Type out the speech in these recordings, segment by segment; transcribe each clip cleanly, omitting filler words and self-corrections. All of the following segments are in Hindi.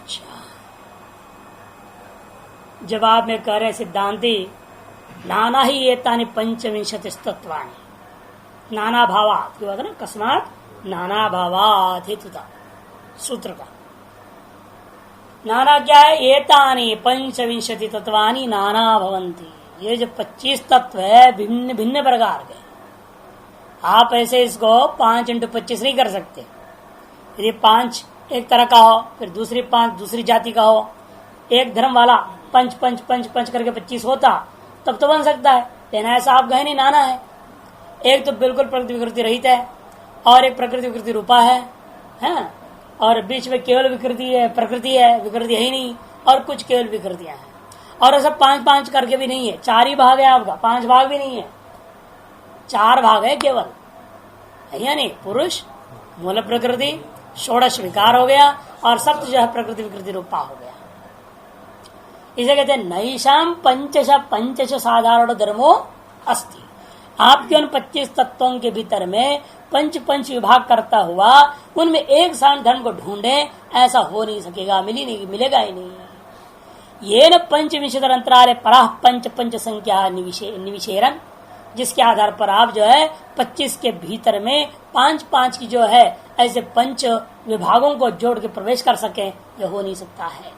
अच्छा, जवाब में कह रहे सिद्धांति नाना ही एतानि पंचविंशति तत्वानि नाना भावात क्यों ना कस्मात नाना भावात हेतु था सूत्र का। नाना क्या है? एतानि पंचविंशति तत्वानि नाना भवंती। ये जो 25 तत्व है भिन्न भिन्न प्रकार के। आप ऐसे इसको 5 × 25 नहीं कर सकते। यदि 5 एक तरह का हो, फिर दूसरी 5 दूसरी जाति का हो, एक धर्म वाला पंच पंच पंच पंच करके 25 होता तब तो बन सकता है। लेकिन ऐसा आप गए नहीं, नाना है। एक तो बिल्कुल प्रकृति विकृति रहित है और एक प्रकृति विकृति रूपा है और बीच में केवल विकृति है, प्रकृति है, विकृति है ही नहीं, और कुछ केवल विकृतियां हैं। और ऐसा 5-5 करके भी नहीं है, 4 ही भाग है आपका, 5 भाग भी नहीं है, 4 भाग है केवल, है नहीं? पुरुष, मूल प्रकृति, षोडश विकार हो गया और सप्त जो है प्रकृति विकृति रूपा हो गया। इसे कहते हैं नैशाम पंचश साधारण धर्मो अस्ति। आपके उन 25 तत्वों के भीतर में पंच विभाग करता हुआ उनमें एक साधारण धर्म को ढूंढे, ऐसा हो नहीं सकेगा, मिलेगा ही नहीं। ये न पंचविंशति अंतराले पराह पंच संख्या निविशेरन, जिसके आधार पर आप जो है 25 के भीतर में 5-5 की जो है ऐसे पंच विभागों को जोड़ के प्रवेश कर सके, यह हो नहीं सकता है।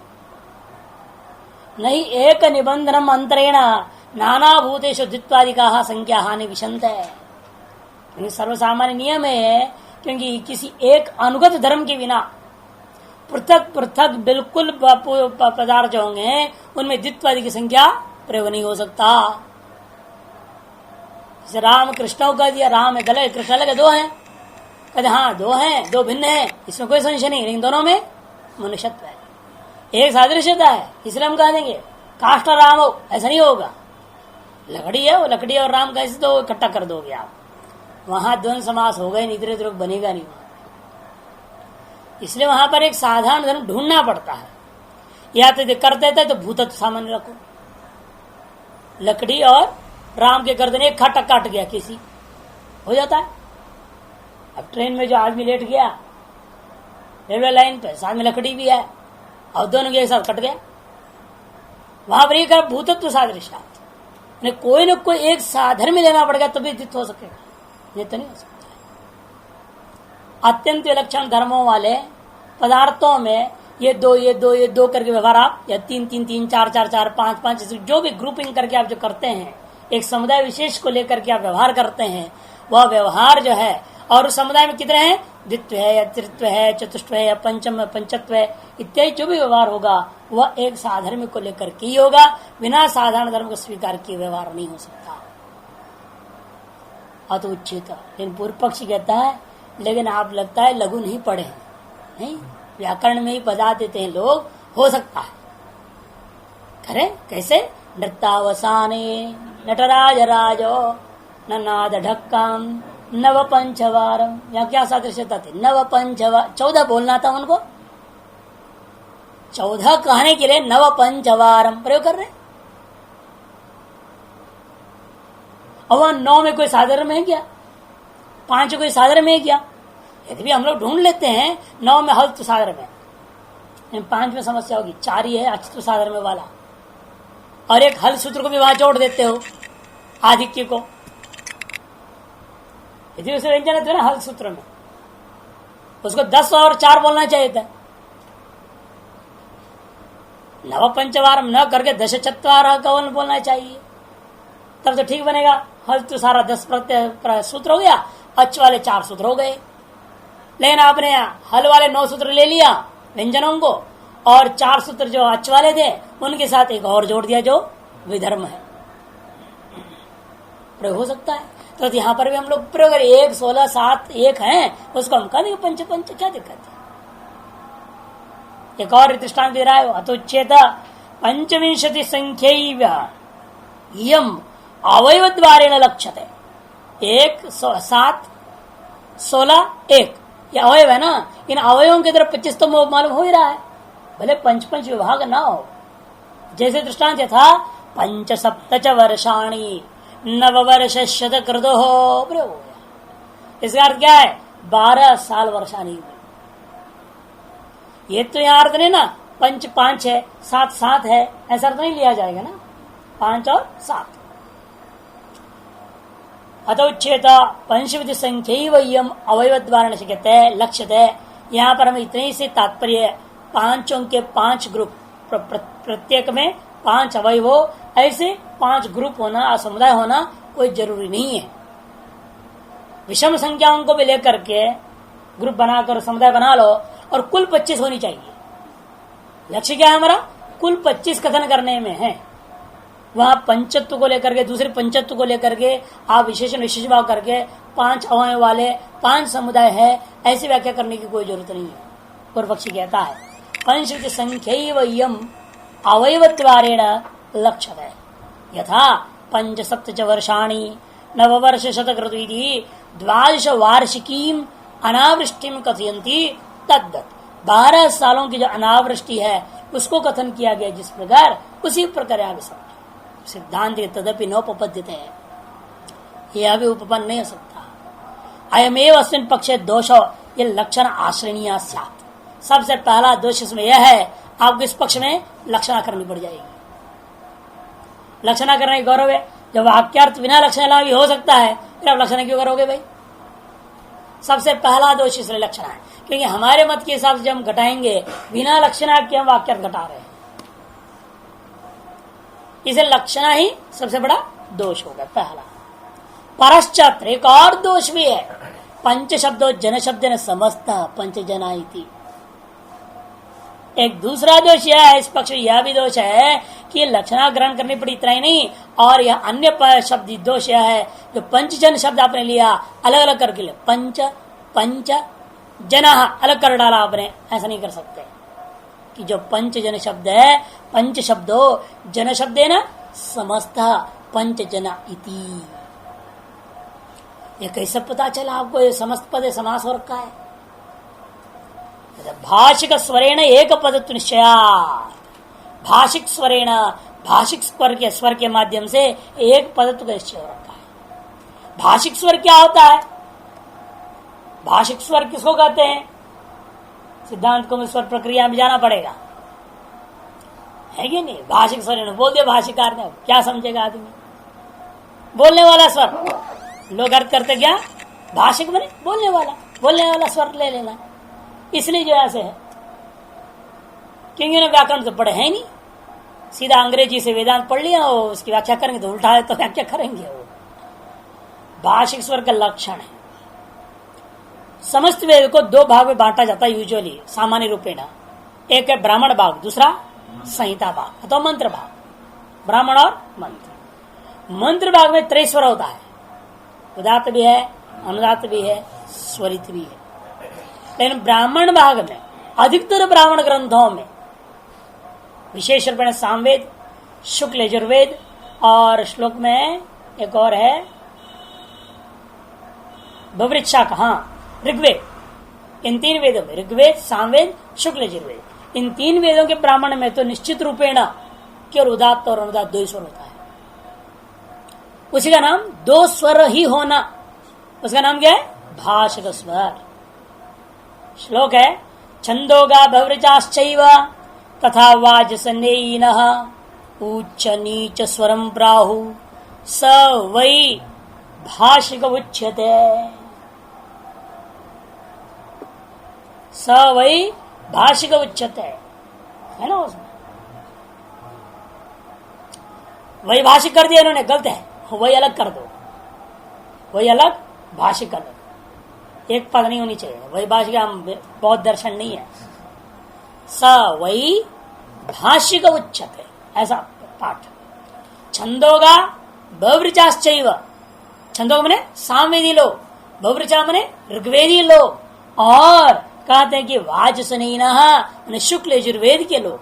नहीं एक निबंधनम अंतरेण नाना भूतेषु द्वित्वादिका संख्या हानि विशंत है। सर्वसामान्य नियम है, क्योंकि किसी एक अनुगत धर्म के बिना पृथक पृथक बिल्कुल पदार्थ जो होंगे उनमें द्वित्वादि की संख्या प्रयोग नहीं हो सकता। जैसे राम कृष्ण का दिया, राम है गलत, कृष्ण अलग, 2 हैं, कहते हाँ 2 हैं, 2 भिन्न हैं, इसमें कोई संशय नहीं, लेकिन दोनों में मनुष्यत्व है, एक सादृश्यता है, इसलिए हम कह देंगे काष्ठ राम हो, ऐसा नहीं होगा। लकड़ी है, वो लकड़ी और राम कैसे तो इकट्ठा कर दोगे आप, वहां द्वंद्व समास हो गए, निद्रे द्रोग बनेगा नहीं वहां। इसलिए वहां पर एक साधारण धर्म ढूंढना पड़ता है। या तो करते थे तो भूतत्व सामान्य रखो, लकड़ी और राम के गर्दन एक खट काट गया किसी, हो जाता है। अब ट्रेन में जो आदमी लेट गया रेलवे लाइन पे, साथ में लकड़ी भी है और दोनों के एक साथ कट गया, वहां पर एक भूतत्व सादृश्य, कोई न कोई एक साधन में लेना पड़ेगा तभी द्वित हो सकेगा, नहीं तो नहीं हो सकता है। अत्यंत विलक्षण धर्मों वाले पदार्थों में ये दो करके व्यवहार आप, या 3-3-3, 4-4-4, 5-5, जो भी ग्रुपिंग करके आप जो करते हैं, एक समुदाय विशेष को लेकर के आप व्यवहार करते हैं, वह व्यवहार जो है, और उस समुदाय में कितने हैं, द्वित्व है या तृत्व है, चतुष्ट है या पंचत्व है, इत्यादि जो भी व्यवहार होगा वह एक साधर्म को लेकर के ही होगा। बिना साधारण धर्म को स्वीकार किए व्यवहार नहीं हो सकता। अत उचित, लेकिन पूर्व पक्षी कहता है लेकिन आप लगता है लघु नहीं पढ़े हैं, नहीं व्याकरण में ही बता देते हैं लोग, हो सकता है। करें कैसे? नृत्यावसाने नटराज राजो ननाद ढक्काम नव पंचवारम, यहाँ क्या सादृश्यता थी? नव पंचवार, 14 बोलना था उनको, 14 कहने के लिए नव पंचवारम प्रयोग कर रहे। और वह 9 में कोई साधारण में है क्या? 5 कोई साधारण में है क्या? यदि भी हम लोग ढूंढ लेते हैं 9 में हल तो साधारण में, 5 में समस्या होगी, 4 ही है अच्युत साधारण में वाला, और एक हल सूत्र को भी वहां जोड़ देते हो आधिक्य को, यदि उसे व्यंजन है ना हल सूत्र में, उसको 10 और 4 बोलना चाहिए था, नव पंचवारम न करके 10 चत्वार कवन बोलना चाहिए, तब तो ठीक बनेगा। हल तो सारा 10 प्रत्यय सूत्र हो गया, अच वाले 4 सूत्र हो गए। लेकिन आपने हल वाले 9 सूत्र ले लिया व्यंजनों को, और 4 सूत्र जो अच वाले थे उनके साथ एक और जोड़ दिया जो विधर्म है, प्रयोग हो सकता है। तो यहाँ पर भी हम लोग प्रयोग करें, 1, 16, 7, 1 है, उसको हम कह देंगे पंच, क्या दिक्कत है? एक और दृष्टांत दे रहा है, अतुच्चेत पंचविंशति संख्यैव इयम् अवयव द्वारेण लक्ष्यते। 1, 7, 16, 1 ये अवयव है ना, इन अवयवों के तरफ 25 तो मालूम हो ही रहा है, भले पंच विभाग ना हो। जैसे दृष्टांत था 5 सप्त च वर्षाणि नववर्ष शतकृतो प्रयोग हो गया। इसका अर्थ क्या है? 12 साल वर्षा नहीं हुई। ये तो यहाँ अर्थ नहीं ना, पंच 5 है, 7 7 है, ऐसा तो नहीं लिया जाएगा ना, 5 और 7। अतोच्चेत पंचविधि संख्या वयम अवयव द्वारा कहते हैं लक्ष्य। यहाँ पर हम इतने से तात्पर्य 5 के 5 ग्रुप, प्रत्येक में 5 अवयव हो, ऐसे 5 ग्रुप होना, समुदाय होना कोई जरूरी नहीं है। विषम संख्याओं को भी लेकर के ग्रुप बनाकर समुदाय बना लो और कुल 25 होनी चाहिए। लक्ष्य क्या है हमारा? कुल 25 कथन करने में है। वहां पंचत्व को लेकर के, दूसरे पंचत्व को लेकर के आप विशेषण विशेष भाव करके 5 अवयव वाले 5 समुदाय है, ऐसी व्याख्या करने की कोई जरूरत नहीं है। पूर्व पक्षी कहता है पंचविधि संख्यैव अवयवद्वारेण लक्ष्यते यथा 5 वर्षाणि नववर्ष शतक्रतु 12 वार्षिकीम अनावृष्टिम कथयन्ति तद्दत्। 12 सालों की जो अनावृष्टि है उसको कथन किया गया जिस प्रकार, उसी प्रकार आगे समझो। सिद्धांत तदपि नोपपद्यते है, यह भी उपपन्न नहीं हो सकता। अयमेव अस्मिन् पक्षे दोषो, ये लक्षण आश्रयणीय स्यात्। सबसे पहला दोष इसमें यह है, आपको इस पक्ष में लक्षणा करनी पड़ जाएगी। लक्षणा करने की गौरव है। जब वाक्यार्थ बिना लक्षणा भी हो सकता है, फिर आप लक्षणा क्यों करोगे भाई? सबसे पहला दोष इसलिए लक्षणा है, क्योंकि हमारे मत के हिसाब से जब हम घटाएंगे बिना लक्षणा के हम वाक्यार्थ घटा रहे हैं, इसे लक्षणा ही सबसे बड़ा दोष होगा पहला। परश्चात एक और दोष भी है, पंच शब्दों जन शब्द ने समझता पंच जना इति। एक दूसरा दोष यह है, इस पक्ष में यह भी दोष है कि लक्षणा ग्रहण करनी पड़ी, इतना ही नहीं, और यह अन्य शब्द दोष यह है जो पंचजन शब्द आपने लिया अलग अलग करके लिया, पंच जना अलग कर डाला आपने, ऐसा नहीं कर सकते कि जो पंचजन शब्द है, पंच शब्दो जन शब्द है ना समस्त पंच जना इति। ये कैसे पता चला आपको? ये समस्त पद समास हो रखा है। भाषिक स्वरेण एक पदत्व निश्चया, भाषिक स्वरेण भाषिक स्वर के माध्यम से एक पदत्व का निश्चय हो रखा है। भाषिक स्वर क्या होता है? भाषिक स्वर किसको कहते हैं? सिद्धांत को स्वर प्रक्रिया में जाना पड़ेगा, है कि नहीं? भाषिक स्वर बोल दिया भाषिकार ने, क्या समझेगा आदमी? बोलने वाला स्वर। लोग अर्थ करते क्या? भाषिक बने बोलने वाला स्वर ले लेना, इसलिए जो ऐसे है क्योंकि उन्हें व्याकरण तो पढ़े है नहीं, सीधा अंग्रेजी से वेदांत पढ़ लिया और उसकी व्याख्या करेंगे तो उल्टा है तो व्याख्या करेंगे। वो भाषिक स्वर का लक्षण है। समस्त वेद को 2 भाग में बांटा जाता है यूजुअली, सामान्य रूपेण। एक है ब्राह्मण भाग, दूसरा संहिता भाग अथवा मंत्र भाग। ब्राह्मण और मंत्र। मंत्र भाग में 3 स्वर होता है, उदात्त भी है, अनुदात्त भी है, स्वरित भी है। लेकिन ब्राह्मण भाग में अधिकतर ब्राह्मण ग्रंथों में विशेष रूप में सामवेद, शुक्ल यजुर्वेद और श्लोक में एक और है बवृक्षा का, हाँ ऋग्वेद। इन 3 वेदों में ऋग्वेद, सामवेद, शुक्ल यजुर्वेद, इन 3 वेदों के ब्राह्मण में तो निश्चित रूपेण केवल उदात्त और अनुदात्त 2 स्वर होता है। उसी का नाम 2 स्वर ही होना, उसका नाम क्या है? भाषक स्वर। श्लोक है छंदोगा भवृचाश्चैव तथा वाजसनेयिनः उच्च नीच स्वरम प्राहु स वै भाषिक उच्यते। स वै भाषिक उच्यते है ना, उसमें वही भाषिक कर दिया इन्होंने, गलत है, वही अलग कर दो, वही अलग भाषिक अलग, एक पद नहीं होनी चाहिए। वही भाषिक बहुत दर्शन नहीं है। स वही भाषिक उच्यते, ऐसा पाठ। छंदोगा बवृचाश्चैव, छंदोगा मने सामवेदी लोग, बवृचा मने ऋग्वेदी लोग, और कहते हैं कि वाजसनेयिनः शुक्ल यजुर्वेद के लोग।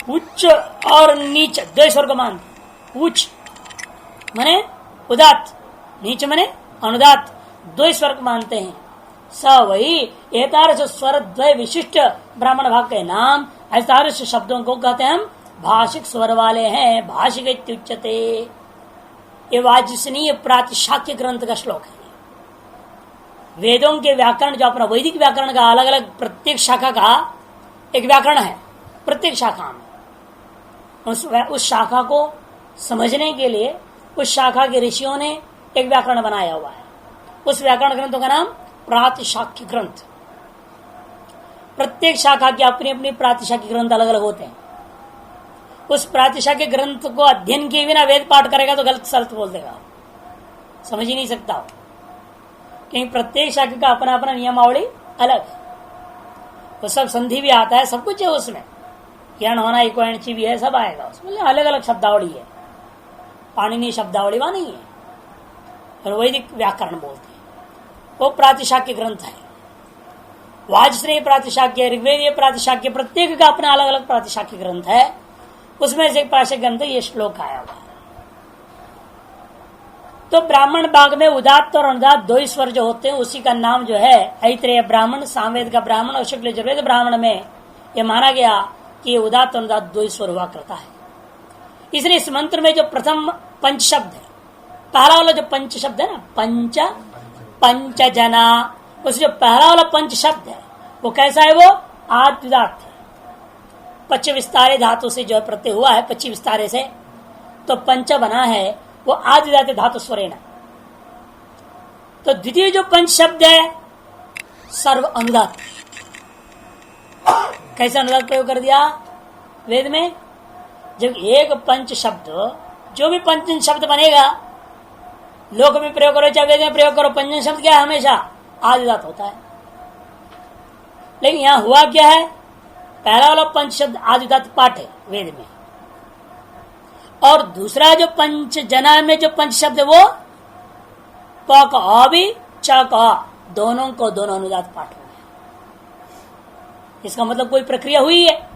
उच्च और नीच 2 स्वर को मानते। उच्च मने उदात्त, नीच मने अनुदात्त, 2 स्वर को मानते हैं। स वही एतादृश स्वर द्वय विशिष्ट ब्राह्मण भाग के नाम ऐतादृश शब्दों को कहते हैं हम भाषिक स्वर वाले हैं, भाषिक इत्युच्यते। ये वाजसनीय प्रातिशाख्य ग्रंथ का श्लोक है। वेदों के व्याकरण जो अपना वैदिक व्याकरण का अलग अलग प्रत्येक शाखा का एक व्याकरण है प्रत्येक शाखा में। उस शाखा को समझने के लिए उस शाखा के ऋषियों ने एक व्याकरण बनाया हुआ है। उस व्याकरण ग्रंथों का नाम प्रातिशाख्य ग्रंथ। प्रत्येक शाखा की अपनी अपनी प्रातिशाख्य ग्रंथ अलग अलग होते हैं। उस प्रातिशाख्य ग्रंथ को अध्ययन किए बिना वेद पाठ करेगा तो गलत सलत बोल देगा, समझ ही नहीं सकता हो, क्योंकि प्रत्येक शाखा का अपना अपना नियमावली अलग है। वो सब संधि भी आता है, सब कुछ है उसमें, किरण होना इक्वची भी है, सब आएगा उसमें, अलग अलग शब्दावली है। पाणिनि शब्दावली वहां नहीं है, और वैदिक व्याकरण बोलते हैं। वो प्रातिशाख्य ग्रंथ है। वाजश्रेय प्रातिशाख्य, ऋग्वेदीय प्रातिशाख्य, प्रत्येक का अपना अलग अलग प्रातिशाख्य ग्रंथ है। उसमें से एक प्रातिशाख्य ग्रंथ ये श्लोक आया हुआ है। तो ब्राह्मण भाग में उदात्त और अनुदात्त दो ही स्वर जो होते हैं, उसी का नाम जो है ऐत्रेय ब्राह्मण, सामवेद का ब्राह्मण और शुक्ल यजुर्वेद ब्राह्मण में यह माना गया कि उदात्त और अनुदात्त दो ही स्वर हुआ करता है। इसलिए इस मंत्र में जो प्रथम पंच शब्द है, पहला वाला जो पंच शब्द है ना, पंच जना, उस जो पहला वाला पंच शब्द है वो कैसा है? वो आद्युदात्त है। पच्च विस्तारे धातु से जो प्रत्यय हुआ है, पच्ची विस्तारे से, तो पंच बना है वो आद्युदात्त धातु स्वरेण। तो द्वितीय जो पंच शब्द है सर्व अनुदात्त। कैसे अनुदात्त प्रयोग कर दिया वेद में? जब एक पंच शब्द, जो भी पंचन शब्द बनेगा, लोक में प्रयोग करो चाहे वेद में प्रयोग करो, पंचन शब्द क्या है? हमेशा आद्युदात्त होता है। लेकिन यहां हुआ क्या है? पहला वाला पंच शब्द आद्युदात्त पाठ है वेद में, और दूसरा जो पंच जना में जो पंच शब्द है वो प का अ भी च का दोनों को दोनों अनुदात्त पाठ हो गया। इसका मतलब कोई प्रक्रिया हुई है।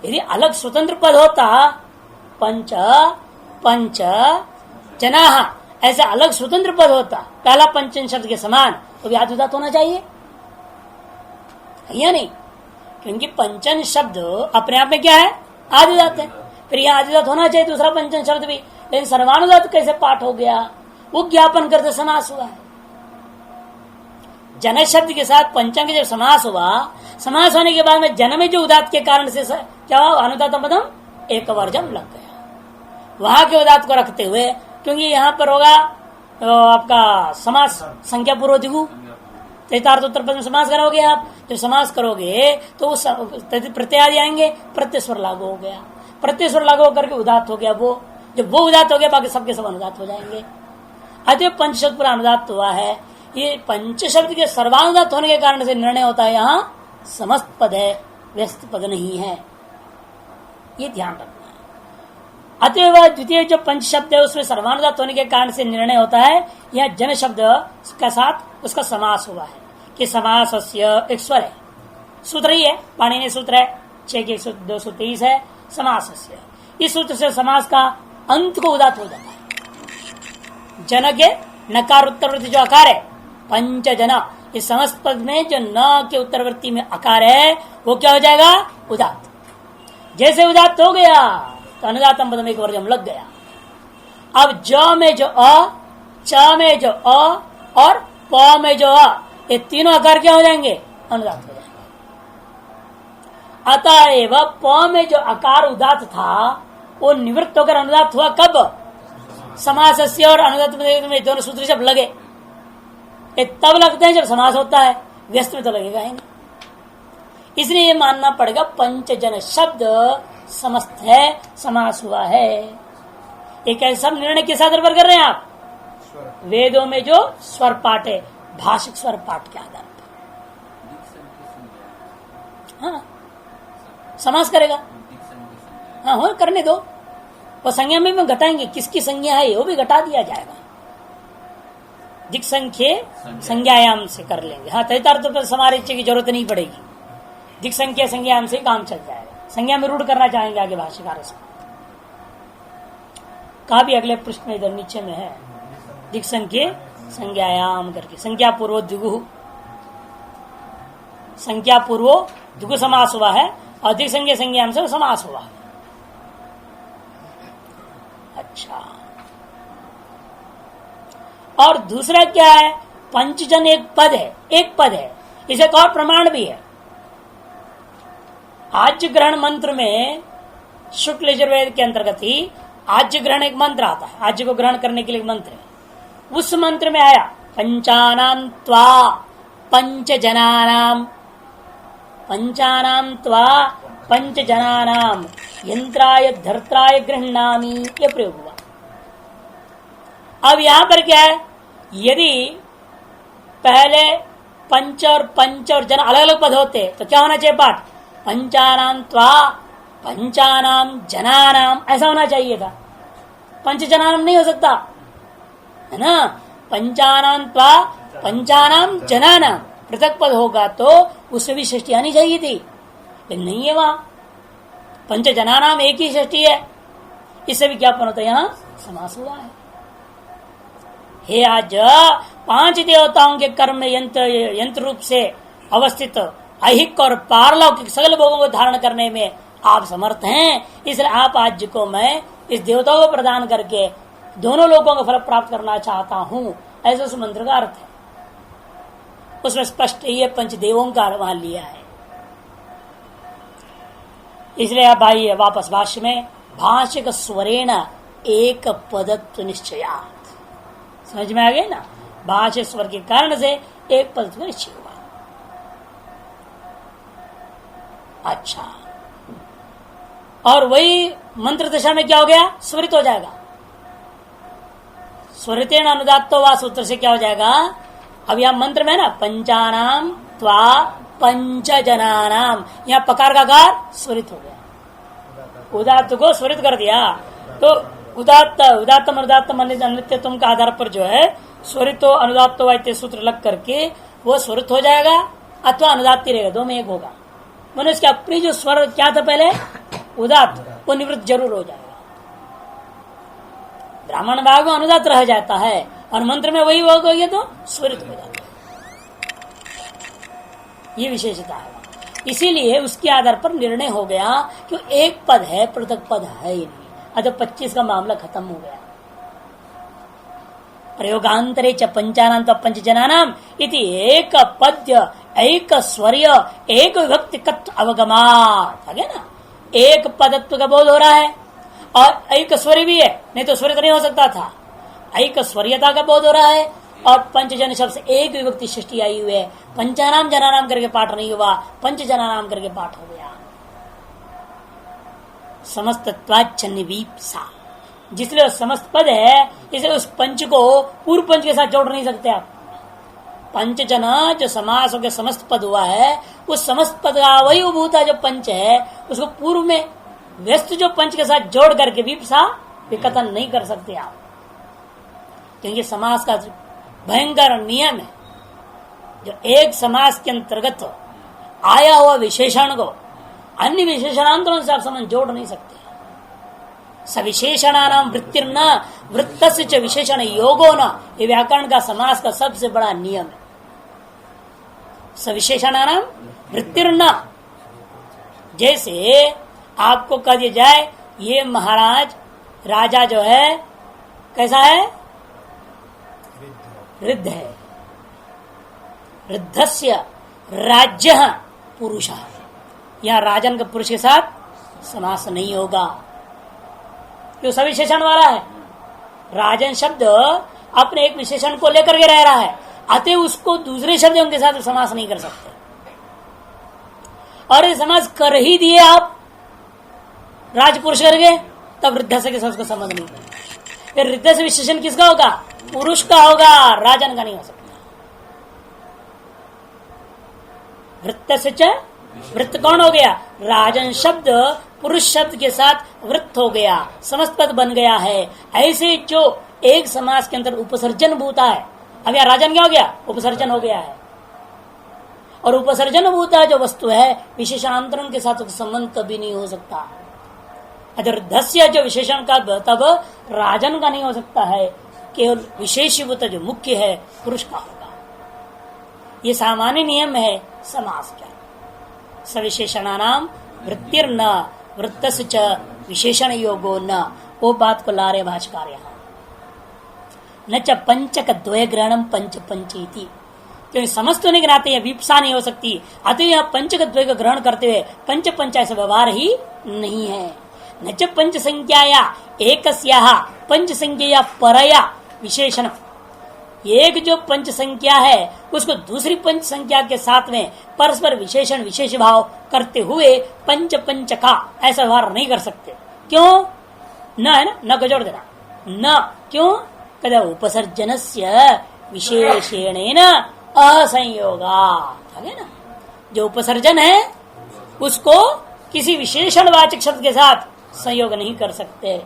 यदि अलग स्वतंत्र पद होता, पंच पंच जना, ऐसा अलग स्वतंत्र पद होता पहला पंचन शब्द के समान, तो भी आद्युदात्त होना चाहिए या नहीं? क्योंकि पंचन शब्द अपने आप में क्या है? आद्युदात्त है। फिर यह आद्युदात्त होना चाहिए दूसरा पंचन शब्द भी, लेकिन सर्वानुदात्त कैसे पाठ हो गया? वो ज्ञापन करते समास हुआ है। जन शब्द के साथ पंचम के जब समास हुआ, समास होने के बाद में जन में जो उदात्त के कारण से क्या हुआ? अनुदात्त पदम एक वर्जम लग गया। वहां के उदात्त को रखते हुए, क्योंकि यहाँ पर होगा आपका समास संज्ञा पूर्व दिगु, तैतार्थ उत्तर पद में समास करोगे आप। जब समास करोगे तो उस प्रत्यय आदि आएंगे, प्रत्यय स्वर लागू हो गया, प्रत्यय स्वर लागू होकर के उदात्त हो गया। वो जब वो उदात्त हो गया, बाकी सबके सब अनुदात्त हो जाएंगे। अतः पंच शब्द पूरा अनुदात्त हुआ है। ये पंच शब्द के सर्वानुदात्त होने के कारण से निर्णय होता है यहाँ समस्त पद है, व्यस्त पद नहीं है, ये ध्यान रखना है। अतएव द्वितीय जो पंच शब्द है उसमें सर्वानुदात्त होने के कारण से निर्णय होता है। यह जन शब्द के साथ उसका समास हुआ है कि समासस्य एक स्वर है, सूत्र ही है, पाणिनि सूत्र है 6 के 223 है समासस्य। इस सूत्र से समास का अंत को उदात्त हो जाता है। जन के नकार उत्तरवर्ती जो आकार है पंच जना, इस समस्त पद में जो न के उत्तरवर्ती में आकार है वो क्या हो जाएगा? उदात्त। जैसे उदात्त हो गया तो अनुदात्तम पद में एक वर्जम लग गया। अब ज में जो अ, च में जो अ और प में जो अ, ये तीनों आकार क्या हो जाएंगे? अनुदात्त हो जाएंगे। अतएव प में जो आकार उदात्त था वो निवृत्त होकर अनुदात्त हुआ कब? समासस्य और अनुदात्त में दोनों सूत्र जब लगे, ये तब लगते हैं जब समास होता है, व्यस्त में तो लगेगा ही नहीं। इसलिए ये मानना पड़ेगा पंचजन शब्द समस्त है, समास हुआ है। एक ऐसा निर्णय किस आधार पर कर रहे हैं आप? वेदों में जो स्वर पाठ है, भाषिक स्वर पाठ के आधार पर हाँ समास करेगा। हाँ हो करने दो, वो संज्ञा में घटाएंगे, किसकी संज्ञा है वो भी घटा दिया जाएगा। दिक संख्य संज्ञायाम से कर लेंगे। हाँ तैतार्थ पर समारिच्य की जरूरत नहीं पड़ेगी, दिक संख्या संज्ञायाम से काम चल जाएगा। संज्ञा में रूढ़ करना चाहेंगे आगे भाष्यकार से, कहा भी अगले पृष्ठ में इधर नीचे में है दिक संख्य संज्ञायाम करके, संज्ञा पूर्व द्विगु, संज्ञा पूर्व द्विगु समास हुआ है और दिक संज्ञा संज्ञायाम से समास हुआ है। अच्छा, और दूसरा क्या है? पंचजन एक पद है, एक पद है। इसे एक और प्रमाण भी है। आज्य ग्रहण मंत्र में शुक्ल यजुर्वेद के अंतर्गत ही आज्य ग्रहण एक मंत्र आता है। आज्य को ग्रहण करने के लिए मंत्र है। उस मंत्र में आया पंचानाम त्वा पंच जनानाम, पंचानाम त्वा पंच जनानाम यंत्राय धर्त्राय गृह्णामि, यह प्रयोग हुआ। अब यहां पर क्या है, यदि पहले पंच और जन अलग अलग पद होते तो क्या होना चाहिए पाठ, पंचानाम त्वा पंचानाम जनानाम, ऐसा होना चाहिए था। पंच जनानाम नहीं हो सकता है ना, पंचानाम त्वा पंचानाम जनानाम पृथक पद होगा तो उसमें भी षष्ठी आनी चाहिए थी, लेकिन नहीं है वहां। पंच जनानाम एक ही षष्ठी है, इससे विज्ञापन होता है, यहां समास हुआ है। हे आज 5 देवताओं के कर्म में यंत्र रूप से अवस्थित ऐहिक और पारलौकिक सगल भोगों को धारण करने में आप समर्थ हैं, इसलिए आप आज को मैं इस देवताओं को प्रदान करके दोनों लोगों का फल प्राप्त करना चाहता हूं, ऐसा उस मंत्र का अर्थ है। उसमें स्पष्ट ये पंचदेवों का वहां लिया है। इसलिए अब आइए वापस भाष्य में, भाषिक स्वरेण एक पदत्व निश्चयात्, समझ में आ गए ना, भाष्य स्वर के कारण से एक पदत्व का निश्चय हुआ। अच्छा, और वही मंत्र दशा में क्या हो गया, स्वरित हो जाएगा। स्वरितेन अनुदात्तो वा सूत्र से क्या हो जाएगा, अब यहां मंत्र में ना पंचानाम त्वा पंच जनानाम, यहां पकार का कार स्वरित हो गया, उदात्त को स्वरित कर दिया। तो उदात्तम अनुदात्तम अनित्यत्व का आधार पर जो है स्वरितो अनुदात्तो वा इत्यादि सूत्र लग करके वो स्वरित हो जाएगा अथवा अनुदात्त रहेगा, दो में एक होगा। मनुष्य की अपनी जो स्वर क्या था पहले उदात्त, वो निवृत्त जरूर हो जाएगा। ब्राह्मण भाग में अनुदात रह जाता है और मंत्र में वही हो गया तो स्वरित हो जाता है, ये विशेषता है। इसीलिए उसके आधार पर निर्णय हो गया कि एक पद है, पृथक पद है ही नहीं, अतः 25 का मामला खत्म हो गया। प्रयोगांतरे च पंचानाम तो पंचजनानाम इति एक पद्य एक स्वर्य एक विभक्ति कत्व अवगमात, है ना, एक पदत्व का बोध हो रहा है और एक स्वर भी है, नहीं तो स्वरित नहीं हो सकता था। एक स्वरीयता का बोध हो रहा है और पंचजन शब्द से एक विभक्ति सृष्टि आई हुई है। पंचानाम जनानाम करके पाठ नहीं हुआ, पंच जनानाम करके पाठ हो गया। समस्तत्वाच्छ, जिसलिए समस्त पद है, इसलिए उस पंच को पूर्व पंच के साथ जोड़ नहीं सकते आप। पंचजन जो समास के समस्त पद हुआ है, उस समस्त पद का वही उभूता जो पंच है, उसको पूर्व में व्यस्त जो पंच के साथ जोड़ करके विकथन नहीं कर सकते आप, क्योंकि समास का भयंकर नियम है। जो एक समास के अंतर्गत आया हुआ विशेषण को अन्य विशेषणांतरों से आप समझ जोड़ नहीं सकते। सविशेषणानाम वृत्तिर्न वृत्तस्य च विशेषण योगो न, ये व्याकरण का समास का सबसे बड़ा नियम है। सविशेषणानाम वृत्तिर्न, जैसे आपको कह दिया जाए ये महाराज राजा जो है कैसा है, वृद्ध है, वृद्धस्य राज्य पुरुष, यहां राजन का पुरुष के साथ समास नहीं होगा, जो सविशेषण वाला है। राजन शब्द अपने एक विशेषण को लेकर के रह रहा है, अतः उसको दूसरे शब्दों के साथ समास नहीं कर सकते। और ये समास कर ही दिए आप राजपुरुष करके, तब वृद्ध से उसको संबंध नहीं है। फिर वृद्ध से विशेषण किसका होगा, पुरुष का होगा, राजन का नहीं हो सकता। वृत्त से च वृत्त कौन हो गया, राजन शब्द पुरुष शब्द के साथ वृत्त हो गया, समस्त पद बन गया है। ऐसे जो एक समास के अंदर उपसर्जन भूता है, अब यहां राजन क्या हो गया, उपसर्जन हो गया है। और उपसर्जन भूता जो वस्तु है विशेषणांतरण के साथ संबंध कभी नहीं हो सकता। अधस्य जो विशेषण का तब राजन का नहीं हो सकता है, केवल विशेषभूत जो मुख्य है पुरुष का होगा। ये सामान्य नियम है समास का। सविशेषणानाम वृत्तिर्न वृत्तस्य च विशेषण योगो न, वो बात को ला रहे भाष्यकार यहां। न च पंचक द्वय ग्रहणम पंच पंचीति, क्योंकि समस्त होने के नाते यह विपसा नहीं हो सकती। अतः यह पंच का द्वय ग्रहण करते हुए पंच पंच ऐसा व्यवहार ही नहीं है। न च पंच संख्याया एकस्याः पंच संख्या परया विशेषण, एक जो पंच संख्या है उसको दूसरी पंच संख्या के साथ में परस्पर विशेषण विशेष भाव करते हुए पंच पंच का ऐसा व्यवहार नहीं कर सकते। क्यों? न है ना, न को जोड़ देना, न क्यों कहते उपसर्जन से विशेषण असंयोगा, ना जो उपसर्जन है उसको किसी विशेषण वाचक शब्द के साथ संयोग नहीं कर सकते।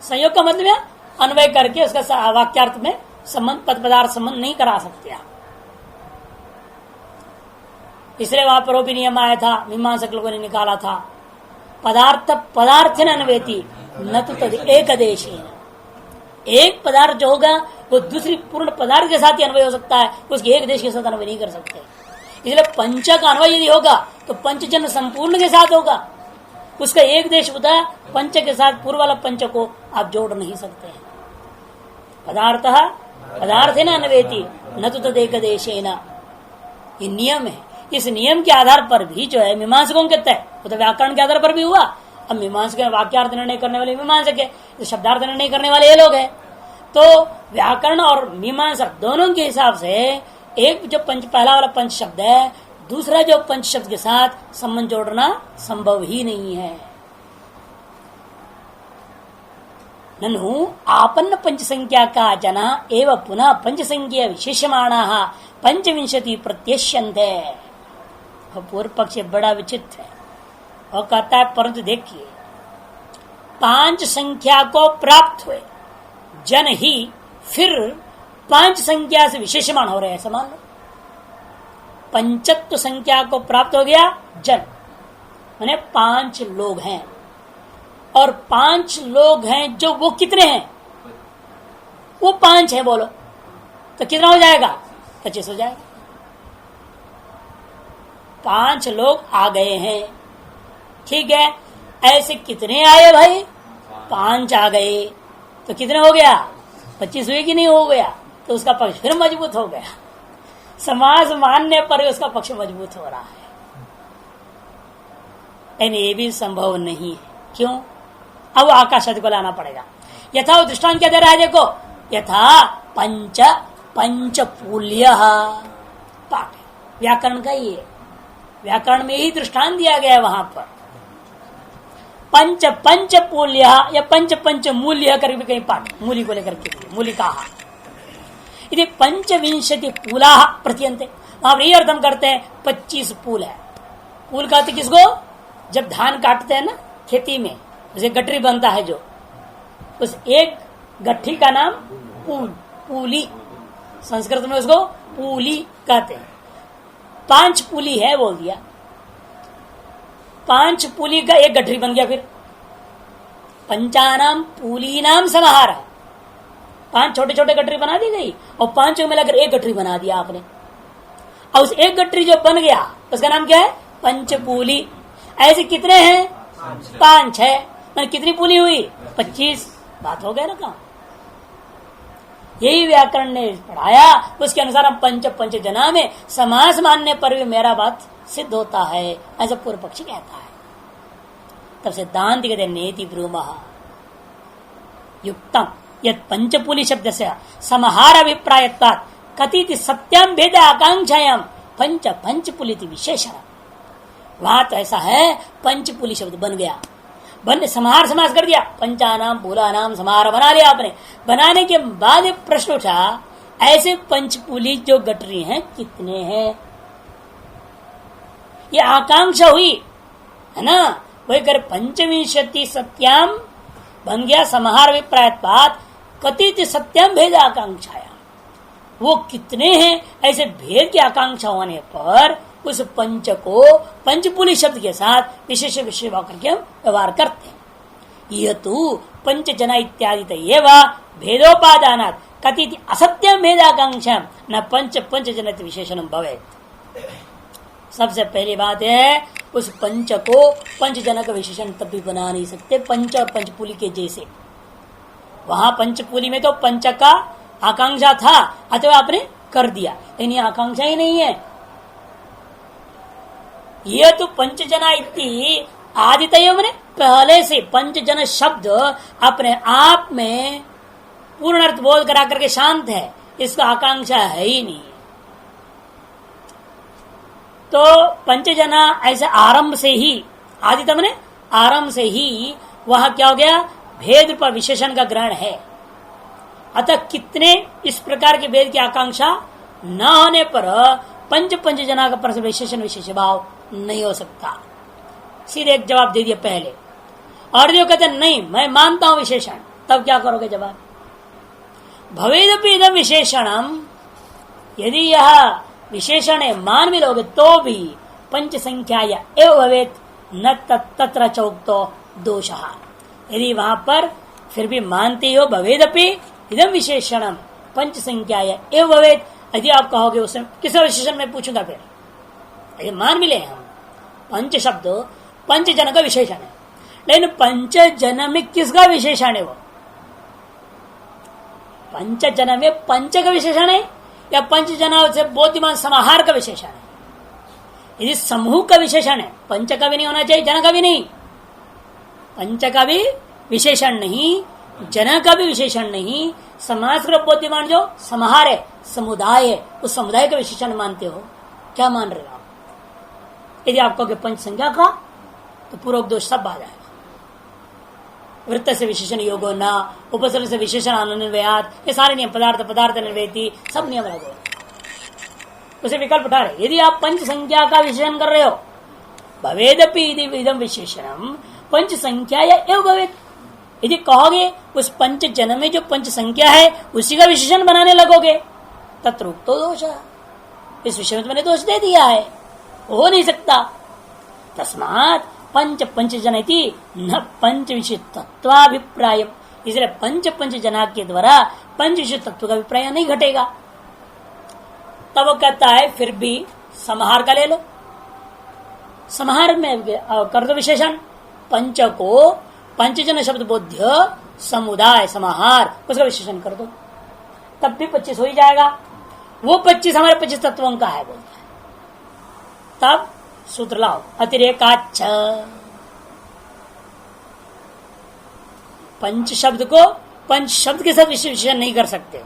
संयोग का मतलब है अन्वय करके उसका वाक्यार्थ में संबंध पद पदार्थ संबंध नहीं करा सकते आप। इसलिए वहां पर भी नियम आया था, मीमांसक लोगों ने निकाला था, पदार्थ पदार्थ न अन्वेति न तो तद एक देश। एक पदार्थ जो होगा वो दूसरी पूर्ण पदार्थ के साथ ही अन्वय हो सकता है, उसके एक देश के साथ अन्वय नहीं कर सकते। इसलिए पंच का अन्वय यदि होगा तो पंचजन संपूर्ण के साथ होगा, उसका एक देश होता है, पंच के साथ पूर्व वाला पंच को आप जोड़ नहीं सकते हैं। पदार्थ पदार्थ न अन्वेति न तो तदेक देशेन, ये नियम है। इस नियम के आधार पर भी जो है मीमांसकों के तय, वो तो व्याकरण के आधार पर भी हुआ। अब मीमांसक वाक्यार्थ निर्णय करने वाले मीमांसक है, तो शब्दार्थ निर्णय करने वाले ये लोग हैं। तो व्याकरण और मीमांसक दोनों के हिसाब से एक जो पहला वाला पंच शब्द है दूसरा जो पंच शब्द के साथ संबंध जोड़ना संभव ही नहीं है। ननु आपन्न पंच संख्या का जना एवं पुनः पंच संख्या विशेषमाणा पंचविंशति प्रत्यक्ष्यन्ते। पूर्व पक्ष बड़ा विचित्र है और कहता है परंतु देखिए, पांच संख्या को प्राप्त हुए जन ही फिर पांच संख्या से विशेषमान हो रहे हैं। समान लो, पंचत्व संख्या को प्राप्त हो गया जन, माने पांच लोग हैं, और पांच लोग हैं जो वो कितने हैं? वो पांच है, बोलो तो कितना हो जाएगा? 25 हो जाएगा। पांच लोग आ गए हैं, ठीक है। ऐसे कितने आए भाई? पांच आ गए तो कितने हो गया? 25 हुए कि नहीं हो गया? तो उसका पक्ष फिर मजबूत हो गया। समास मानने पर उसका पक्ष मजबूत हो रहा है। लेकिन ये भी संभव नहीं है। क्यों? अब आकाश को लाना पड़ेगा। यथा वो दृष्टांत क्या दे रहा है? देखो, यथा पंच पंचपूल्य पाठ व्याकरण का ही है, व्याकरण में ही दृष्टांत दिया गया है। वहां पर पंच पंचपूल्य या पंच पंच मूल्य करके कहीं पाठ मूली को लेकर के मूली कहा यदि पंचविंशति पूला प्रत्यंते, वहां पर ये अर्थम करते हैं 25 पूल है। पूल कहते किसको? जब धान काटते हैं ना खेती में, उसे गठरी बनता है जो, उस एक गठरी का नाम पूल, पूली, संस्कृत में उसको पूली कहते हैं। 5 पूली है बोल दिया, 5 पूली का एक गठरी बन गया। फिर पंचानाम पूली नाम समाहार, 5 छोटे छोटे गठरी बना दी गई और 5 मिलाकर एक गठरी बना दिया आपने। और उस एक गठरी जो बन गया उसका नाम क्या है? पंचपूली। ऐसे कितने हैं? 5 है, मैंने कितनी पूली हुई? 25। बात हो गया ना काम। यही व्याकरण ने पढ़ाया, उसके अनुसार हम पंच पंच जना में समास मानने पर भी मेरा बात सिद्ध होता है, ऐसा पूर्व पक्षी कहता है। तब सिद्धांत कहते नेति ब्रूमः युक्तम यद पंचपूली शब्द से समाहार अभिप्रायत्वात् कथित सत्याम भेद आकांक्षायाम पंच पंचपुलिति विशेषण। वहां तो ऐसा है, पंचपुली शब्द बन गया, बन समाहार समास कर दिया, पंचानाम पूलानाम समाहार बना लिया आपने। बनाने के बाद एक प्रश्न उठा, ऐसे पंचपुली जो गठरी हैं कितने हैं? ये आकांक्षा हुई है ना, वही कर पंचविंशति सत्याम बन गया समाहार विप्रायत्वात् कथित सत्याम भेद आकांक्षाया। वो कितने हैं ऐसे भेद की आकांक्षा होने पर उस पंच को पंचपुली शब्द के साथ विशेष विषय करके हम व्यवहार करते हैं। यह तो पंच जना इत्यादि भेदोपादान कथित असत्यम भेदाकांक्षा न पंच पंच जनित विशेषण भवेत्। सबसे पहली बात है, उस पंच को पंच जनक विशेषण तब भी बना नहीं सकते पंच और पंचपुली के जैसे। वहां पंचपुली में तो पंच का आकांक्षा था, अथवा आपने कर दिया, लेकिन आकांक्षा ही नहीं है। ये तो पंचजना इति आदितय मैंने पहले से पंचजन शब्द अपने आप में पूर्ण अर्थ बोध करा करके शांत है, इसका आकांक्षा है ही नहीं। तो पंचजना ऐसे आरंभ से ही, आदितम ने आरंभ से ही वह क्या हो गया, भेद पर विशेषण का ग्रहण है। अतः कितने इस प्रकार के भेद की आकांक्षा न होने पर पंच जना का परस विशेषण विशेष भाव नहीं हो सकता। सीधे एक जवाब दे दिया पहले। और जो कहते नहीं मैं मानता हूं विशेषण, तब क्या करोगे जवाब, भवेदपि इदं विशेषणम, यदि यह विशेषण है मान भी लोगे तो भी पंच संख्या एवं भवेत न तत्र चौक्तो दोषः, यदि वहां पर फिर भी मानते हो भवेदपि इदं विशेषणम पंच संख्या एवं भवेत, यदि आप कहोगे उसमें किस विशेषण में पूछूंगा, फिर यदि मान भी ले हम पंच शब्द पंच जन का विशेषण है, लेकिन पंच जन में किसका विशेषण है, वो पंच जन में पंच का विशेषण है या पंच जना से बोधिमान समाहार का विशेषण है। यदि समूह का विशेषण है, पंच का भी नहीं होना चाहिए, जन का भी नहीं, पंच का भी विशेषण नहीं, जन का भी विशेषण नहीं, समाज का बोधिमान जो समाहार है, समुदाय है, उस समुदाय का विशेषण मानते हो, क्या मान रहे हो आप। यदि आप कहोगे पंच संख्या का, तो पूर्वक दोष सब आ जाएगा। वृत्त से विशेषण योगो न, उपसर्ग से विशेषण अन्वयात, ये सारे नियम, पदार्थ पदार्थ अन्वयति, सब नियम लगे उसे विकल्प उठा रहे। यदि आप पंच संख्या का विशेषण कर रहे हो, भवेदपि इदं विशेषणम पंच संख्या एवं भवेत, यदि कहोगे उस पंच जन में जो पंच संख्या है उसी का विशेषण बनाने लगोगे, तत्र उक्तो दोष, इस विषय में मैंने दोष दे दिया है, हो नहीं सकता। तस्मात् पंच पंच जनति न पंच विषय तत्वाभिप्राय, इसलिए पंच जना के द्वारा पंच विषय तत्व का अभिप्राय नहीं घटेगा। तब वो कहता है फिर भी समाहार का ले लो, समाहार में कर दो विशेषण, पंच को पंचजन शब्द बोध्य समुदाय समाहार उसका विशेषण कर दो, तब भी 25 हो ही जाएगा। वो 25 हमारे 25 तत्वों का है बोलता है। तब सूत्र लाओ, अतिरेकाच्छ, पंच शब्द को पंच शब्द के साथ विशेषण नहीं कर सकते,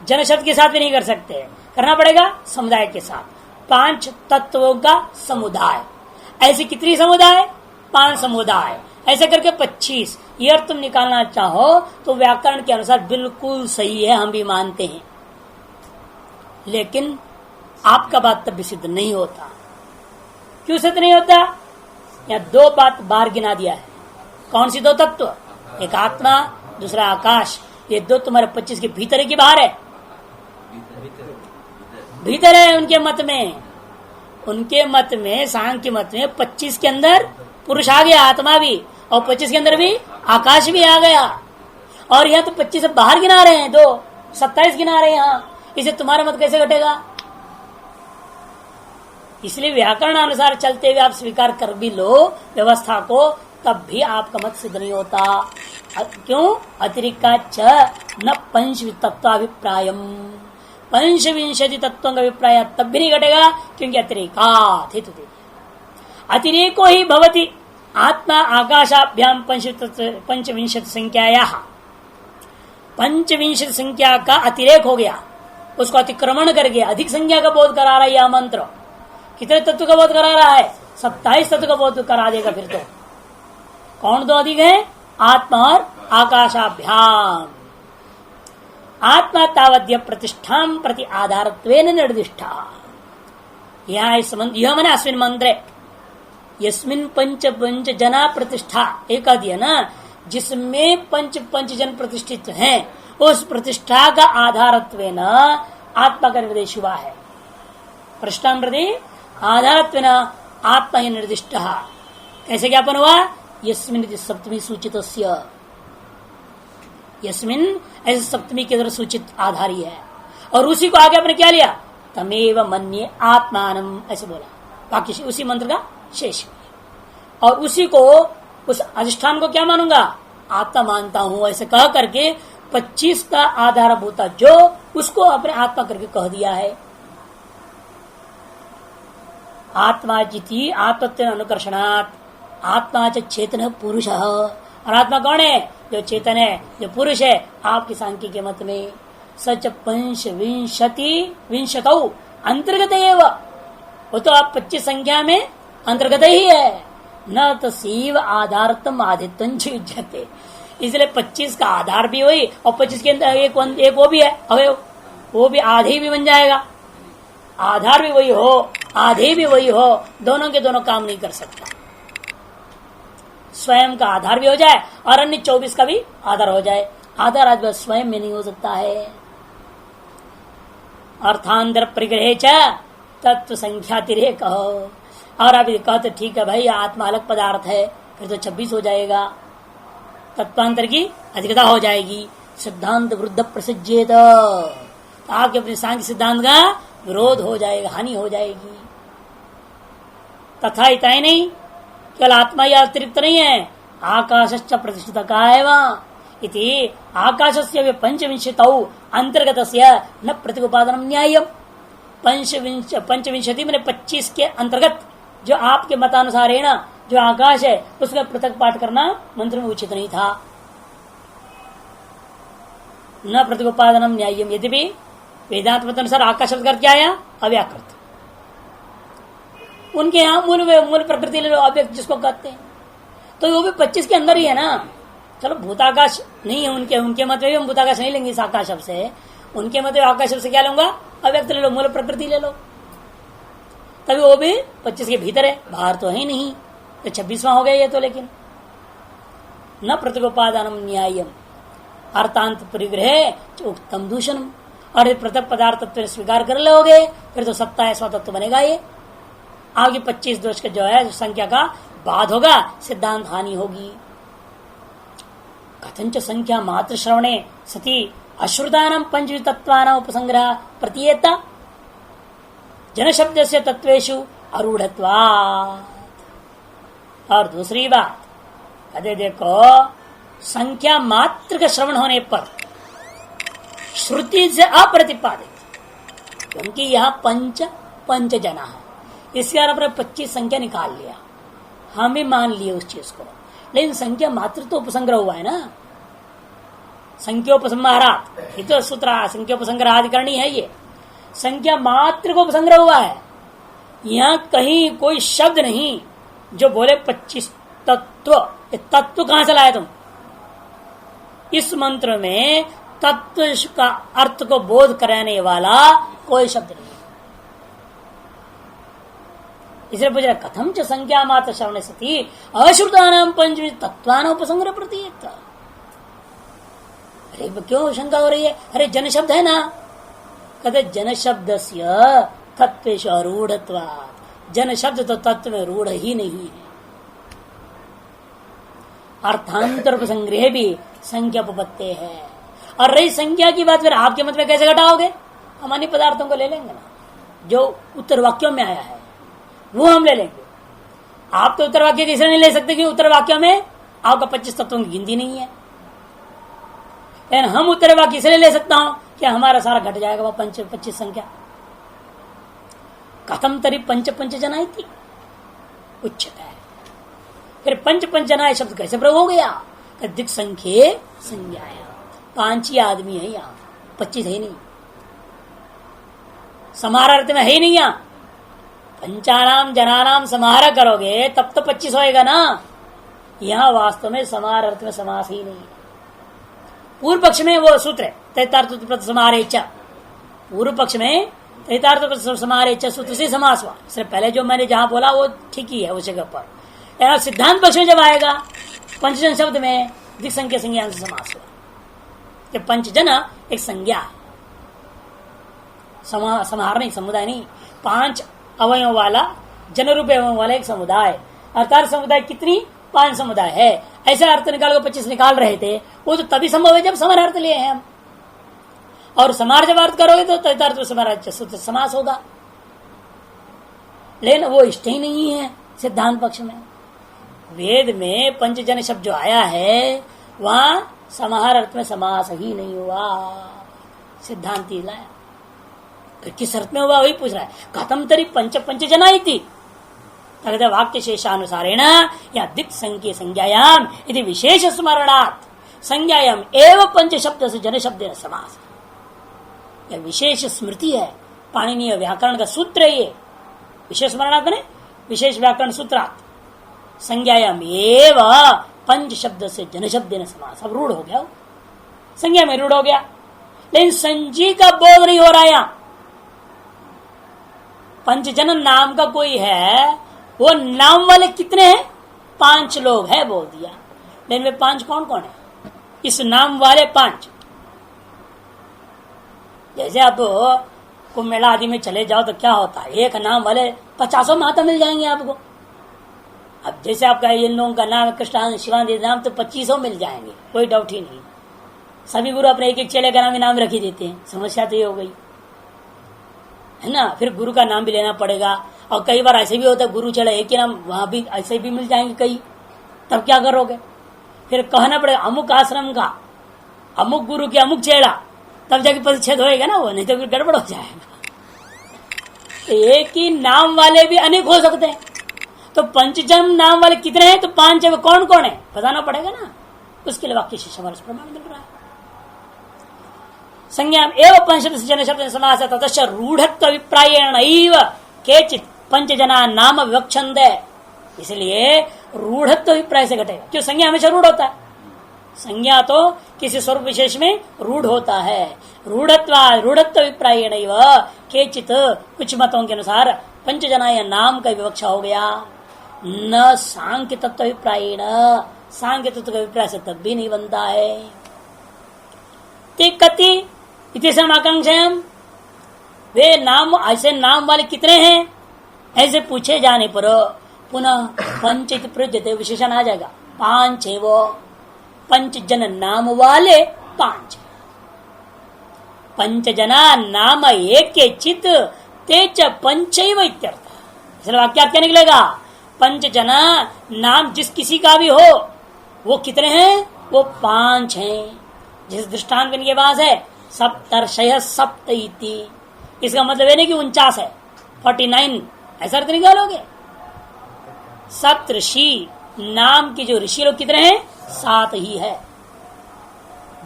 जन शब्द के साथ भी नहीं कर सकते, करना पड़ेगा समुदाय के साथ। 5 तत्वों का समुदाय, ऐसे कितनी समुदाय, 5 समुदाय, ऐसे करके 25। ये अर्थ तुम निकालना चाहो तो व्याकरण के अनुसार बिल्कुल सही है, हम भी मानते हैं, लेकिन आपका बात तब भी सिद्ध नहीं होता। क्यों सिद्ध नहीं होता, यहाँ 2 बात बाहर गिना दिया है। कौन सी 2 तत्व, एक आत्मा दूसरा आकाश, ये 2 तुम्हारे 25 के भीतर है कि बाहर है, भीतर है। उनके मत में, उनके मत में, सांख्य मत में 25 के अंदर पुरुष आ गया, आत्मा भी, और 25 के अंदर भी आकाश भी आ गया, और यह तो 25 से बाहर गिना रहे हैं, 2 27 गिना रहे हैं यहाँ, इसे तुम्हारा मत कैसे घटेगा। इसलिए व्याकरण अनुसार चलते हुए आप स्वीकार कर भी लो व्यवस्था को, तब भी आपका मत सिद्ध नहीं होता। क्यों, अतिरिक्त न पंच तत्वाभिप्रायम, पंचविंशति तत्वों का अभिप्राय तब भी नहीं घटेगा, क्योंकि अतिरेकात् हेतु, अतिरेको ही भवति आत्मा आकाशाभ्याम पंचविंशति संख्याया, पंचविंशति संख्या का अतिरेक हो गया, उसको अतिक्रमण करके अधिक संख्या का बोध करा रहा है यह मंत्र। कितने तत्व का बोध करा रहा है, 27 तत्व का बोध करा देगा। फिर तो कौन 2 अधिक है, आत्मा और आकाशाभ्याम। आत्मा तावद्य प्रतिष्ठा प्रति आधारत्वेन निर्दिष्टा, यहाँ संबंध यह मैंने अस्मिन मंत्रे यस्मिन पंच पंच जना प्रतिष्ठा एक दिया ना, जिसमें पंच जन प्रतिष्ठित हैं, उस प्रतिष्ठा का आधारत्वेन आत्मा का निर्देश हुआ है। प्रतिष्ठा प्रति आधारत्वेन आत्मा निर्दिष्ट, कैसे ज्ञापन हुआ, यस्मिन सप्तमी सूचित, यस्मिन ऐसे सप्तमी के द्वारा सूचित आधारी है, और उसी को आगे आपने क्या लिया, तमेव मन्ये आत्मानम, ऐसे बोला, बाकी उसी मंत्र का शेष, और उसी को उस अधिष्ठान को क्या मानूंगा, आत्मा मानता हूं, ऐसे कह करके 25 का आधारभूता जो उसको अपने आत्मा करके कह दिया है। आत्मा जिति आत्मत्व अनुकर्षणात् आत्मा च चेतन पुरुष। और आत्मा कौन है? जो चेतन है, जो पुरुष है आपके सांख्य के मत में। सच पंच विंशतौ अंतर्गत वो तो आप 25 संख्या में अंतर्गत ही है। न तो शिव आधारतम आदित्य युज्यते, इसलिए 25 का आधार भी वही और 25 के अंदर एक वो भी है अवयव, वो भी आधे भी बन जाएगा। आधार भी वही हो आधे भी वही हो, दोनों के दोनों काम नहीं कर सकता। स्वयं का आधार भी हो जाए और अन्य 24 का भी आधार हो जाए। आधार आज स्वयं में नहीं हो सकता है। अर्थांतर परिग्रह च तत्व संख्या तिरे कहो। और अभी कहते ठीक है भाई आत्मा अलग पदार्थ है, फिर तो 26 हो जाएगा, तत्वांतर की अधिकता हो जाएगी। सिद्धांत वृद्ध प्रसिज्येत, आपके अपने सांख्य सिद्धांत का विरोध हो जाएगा, हानि हो जाएगी। तथा इतना ही नहीं, केवल आत्मा या अतिरिक्त नहीं है, आकाशश्च प्रतिष्ठित का एवं इति आकाशस्य पंचविंशतौ अंतर्गतस्य न प्रतिपादनम न्याय्यम। पंचविंशति मैंने 25 के अंतर्गत जो आपके मतानुसार है ना, जो आकाश है उसका पृथक पाठ करना मंत्र में उचित नहीं था। न प्रतिपादनम न्याय्यम, यद्यपि वेदांत मत अनुसार आकाश शब्द क्या आया? अव्याकृत। उनके यहाँ मूल प्रकृति ले लो, अव्यक्त जिसको कहते हैं, तो वो भी 25 के अंदर ही है ना। चलो भूताकाश नहीं है उनके मत में, हम भूताकाश नहीं लेंगे इस आकाश शब्द से। उनके मत में आकाश शब्द से क्या लूंगा? अव्यक्त ले लो, मूल प्रकृति ले लो, तभी वो भी 25 के भीतर है, बाहर तो है नहीं, तो 26वां हो गया ये तो। लेकिन न प्रतिपादनम न्याय्यम अर्थांत परिग्रह उत्तम दूषणम, और पृथक पदार्थ तत्व स्वीकार कर लोगे फिर तो सत्ता है स्वतत्व बनेगा। ये आगे 25 दोष का जो है संख्या का बाद होगा, सिद्धांत हानि होगी। कथंच संख्या मात्र श्रवणे सती अश्रुतानां पंचविध तत्वानां उपसंग्रह प्रतीयता जन शब्द से तत्वेषु आरूढ़त्वात्। और दूसरी बात कहते देखो, संख्या मात्र का श्रवण होने पर श्रुति से अप्रतिपादित, क्योंकि यहाँ पंच जना है, इसके आपने 25 संख्या निकाल लिया, हम भी मान लिए उस चीज को, लेकिन संख्या मात्र तो उपसंग्रह हुआ है ना। संख्योपसंहारात, ये तो सूत्र संख्योपसंग्रह आदि करनी है, ये संख्या मात्र को उपसंग्रह हुआ है। यहाँ कहीं कोई शब्द नहीं जो बोले 25 तत्व। तत्व कहां से लाए तुम? इस मंत्र में तत्व का अर्थ को बोध कराने वाला कोई शब्द नहीं। इसलिए पूछ रहा कथम च संख्या मात्र श्रवण सती अश्रुतानां पंचविध तत्वानां उपसंग्रह प्रतीयत। अरे क्यों शंका हो रही है? अरे जन शब्द है ना, कहते जन शब्द से तत्वेषु आरूढ़त्वात्, जन शब्द तो तत्व में रूढ़ ही नहीं है। अर्थांतर उपसंग्रह भी संख्या उपपत्ति है। और रही संख्या की बात, फिर आपके मत में कैसे घटाओगे? हम अन्य पदार्थों को ले लेंगे ना, जो उत्तर वाक्यों में आया है वो हम ले लेंगे। आप तो उत्तर वाक्य किसी नहीं ले सकते, कि उत्तर वाक्यों में आपका 25 तत्वों की गिनती नहीं है। लेकिन हम उत्तर वाक्य इसलिए ले सकता हूं कि हमारा सारा घट जाएगा वह 25 संख्या। कथम तरी पंच जनाई थी उच्चता है। फिर पंच जनाए शब्द कैसे प्रयोग हो गया? दिक संख्य संज्ञाया, 5 ही आदमी है यहाँ, 25 है नहीं। समाहार अर्थ में है ही नहीं। यहाँ पंचानाम जनानाम समाहार करोगे तब तो 25 होएगा ना। यहाँ वास्तव में समाहार अर्थ में समास ही नहीं। पूर्व पक्ष में वो सूत्र है तैतार्थ समाहारेच, पूर्व पक्ष में तैतार्थ समाहारेच सूत्र से समास हुआ। इससे पहले जो मैंने जहां बोला वो ठीक ही है उस जगह पर। सिद्धांत पक्ष में जब आएगा पंचजन शब्द में दिक संख्या संज्ञान से समास हुआ। कि पंचजन एक संज्ञा है, समाहार नहीं, समुदाय नहीं। 5 अवयों वाला जन रूप अवयों वाला एक समुदाय, अर्थात समुदाय कितनी? 5 समुदाय है। ऐसा अर्थ निकाल कर 25 निकाल रहे थे, वो तो तभी संभव है जब समाहार अर्थ लिए हैं हम। और समाहार जब अर्थ करोगे तो तैतार्थ समास होगा, लेकिन वो इष्ट ही नहीं है सिद्धांत पक्ष में। वेद में पंचजन शब्द जो आया है वहां समाहार अर्थ में समास ही नहीं हुआ। सिद्धांति लाया। फिर किस अर्थ में हुआ वही पूछ रहा है। कथम तरी पंच पंच जना थी तद वाक्य शेषानुसारेण या दिक् संख्य संज्ञायाम यदि विशेष स्मरणात् संज्ञायाम एवं पंच शब्द से जन शब्द समास। यह विशेष स्मृति है, पाणिनीय व्याकरण का सूत्र है। ये विशेष स्मरणात् ने विशेष व्याकरण सूत्रात् संज्ञायाम एवं पंच शब्द से जन शब्द समास। अब रूढ़ हो गया, संज्ञा में रूढ़ हो गया, लेकिन संजी का बोध नहीं हो रहा। यहां पंचजन नाम का कोई है, वो नाम वाले कितने हैं? 5 लोग है बोल दिया, लेकिन वे 5 कौन कौन है? इस नाम वाले 5। जैसे आप कुंभ मेला आदि में चले जाओ तो क्या होता है, एक नाम वाले 50 माता मिल जाएंगे आपको। अब जैसे आपका इन लोगों का नाम कृष्ण शिवानंद नाम तो 2500 मिल जाएंगे, कोई डाउट ही नहीं। सभी गुरु अपने एक एक चेले का नाम रख ही देते हैं। समस्या तो ये हो गई है ना। फिर गुरु का नाम भी लेना पड़ेगा, और कई बार ऐसे भी होता है गुरु चढ़े एक ही नाम, वहां भी ऐसे भी मिल जाएंगे कई। तब क्या करोगे? फिर कहना पड़ेगा अमुक आश्रम का अमुक गुरु की अमुक चेड़ा, तब जाके परिच्छेद होएगा ना वो, नहीं तो फिर गड़बड़ हो जाएगा। तो एक ही नाम वाले भी अनेक हो सकते हैं। तो पंचजन नाम वाले कितने हैं? तो 5 है। कौन कौन है बताना पड़ेगा ना, उसके लिए वाक्य से प्रमाण मिल रहा है। संज्ञा एवं पंचशब्द जन शब्द समास ततश्च रूढ़त्व अभिप्रायेण केचित पंचजना नाम विवक्षन्ते। इसलिए रूढ़त्व अभिप्राय से घटेगा, क्यों? संज्ञा हमेशा रूढ़ होता है। संज्ञा तो किसी स्वरूप विशेष में रूढ़ होता है। रूढ़त्व अभिप्रायेण केचित, कुछ मतों के अनुसार पंचजना या नाम का विवक्षा हो गया। न सांख्य तत्व अभिप्रायेण, सांख्य तत्व का अभिप्राय से तब भी नहीं बनता है। कति आकांक्षायाम, वे नाम ऐसे नाम वाले कितने हैं ऐसे पूछे जाने पर पुनः पंचित प्रयुज्यते विशेषण आ जाएगा। 5 है वो, पंचजन नाम वाले 5। पंचजना नाम एक के चित तेज पंचैव इत्यर्थ। इसलिए वाक्य क्या निकलेगा? पंचजना नाम जिस किसी का भी हो वो कितने हैं? वो 5 हैं। जिस दृष्टांत इनके पास है सप्तर्षय सप्तइति, इसका मतलब ये नहीं कि 49 है, 49 ऐसा अर्थ निकालोगे। सप्तऋषि नाम के जो ऋषि लोग कितने हैं? 7 ही है।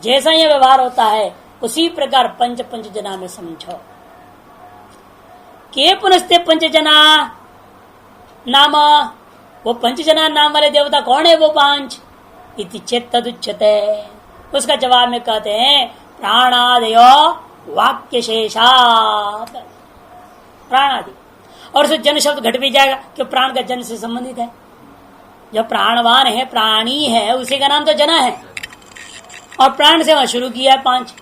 जैसा यह व्यवहार होता है उसी प्रकार पंचजना में समझो। के पुनस्ते पंचजना नाम, वो पंचजना नाम वाले देवता कौन है? वो 5 इति चेत तदुच्यते। उसका जवाब में कहते हैं प्राणादयो वाक्य शेषात्, प्राणादि। और उसे जन शब्द घट भी जाएगा क्यों? प्राण का जन से संबंधित है। जो प्राणवान है, प्राणी है, उसी का नाम तो जना है, और प्राण से वहां शुरू किया है 5।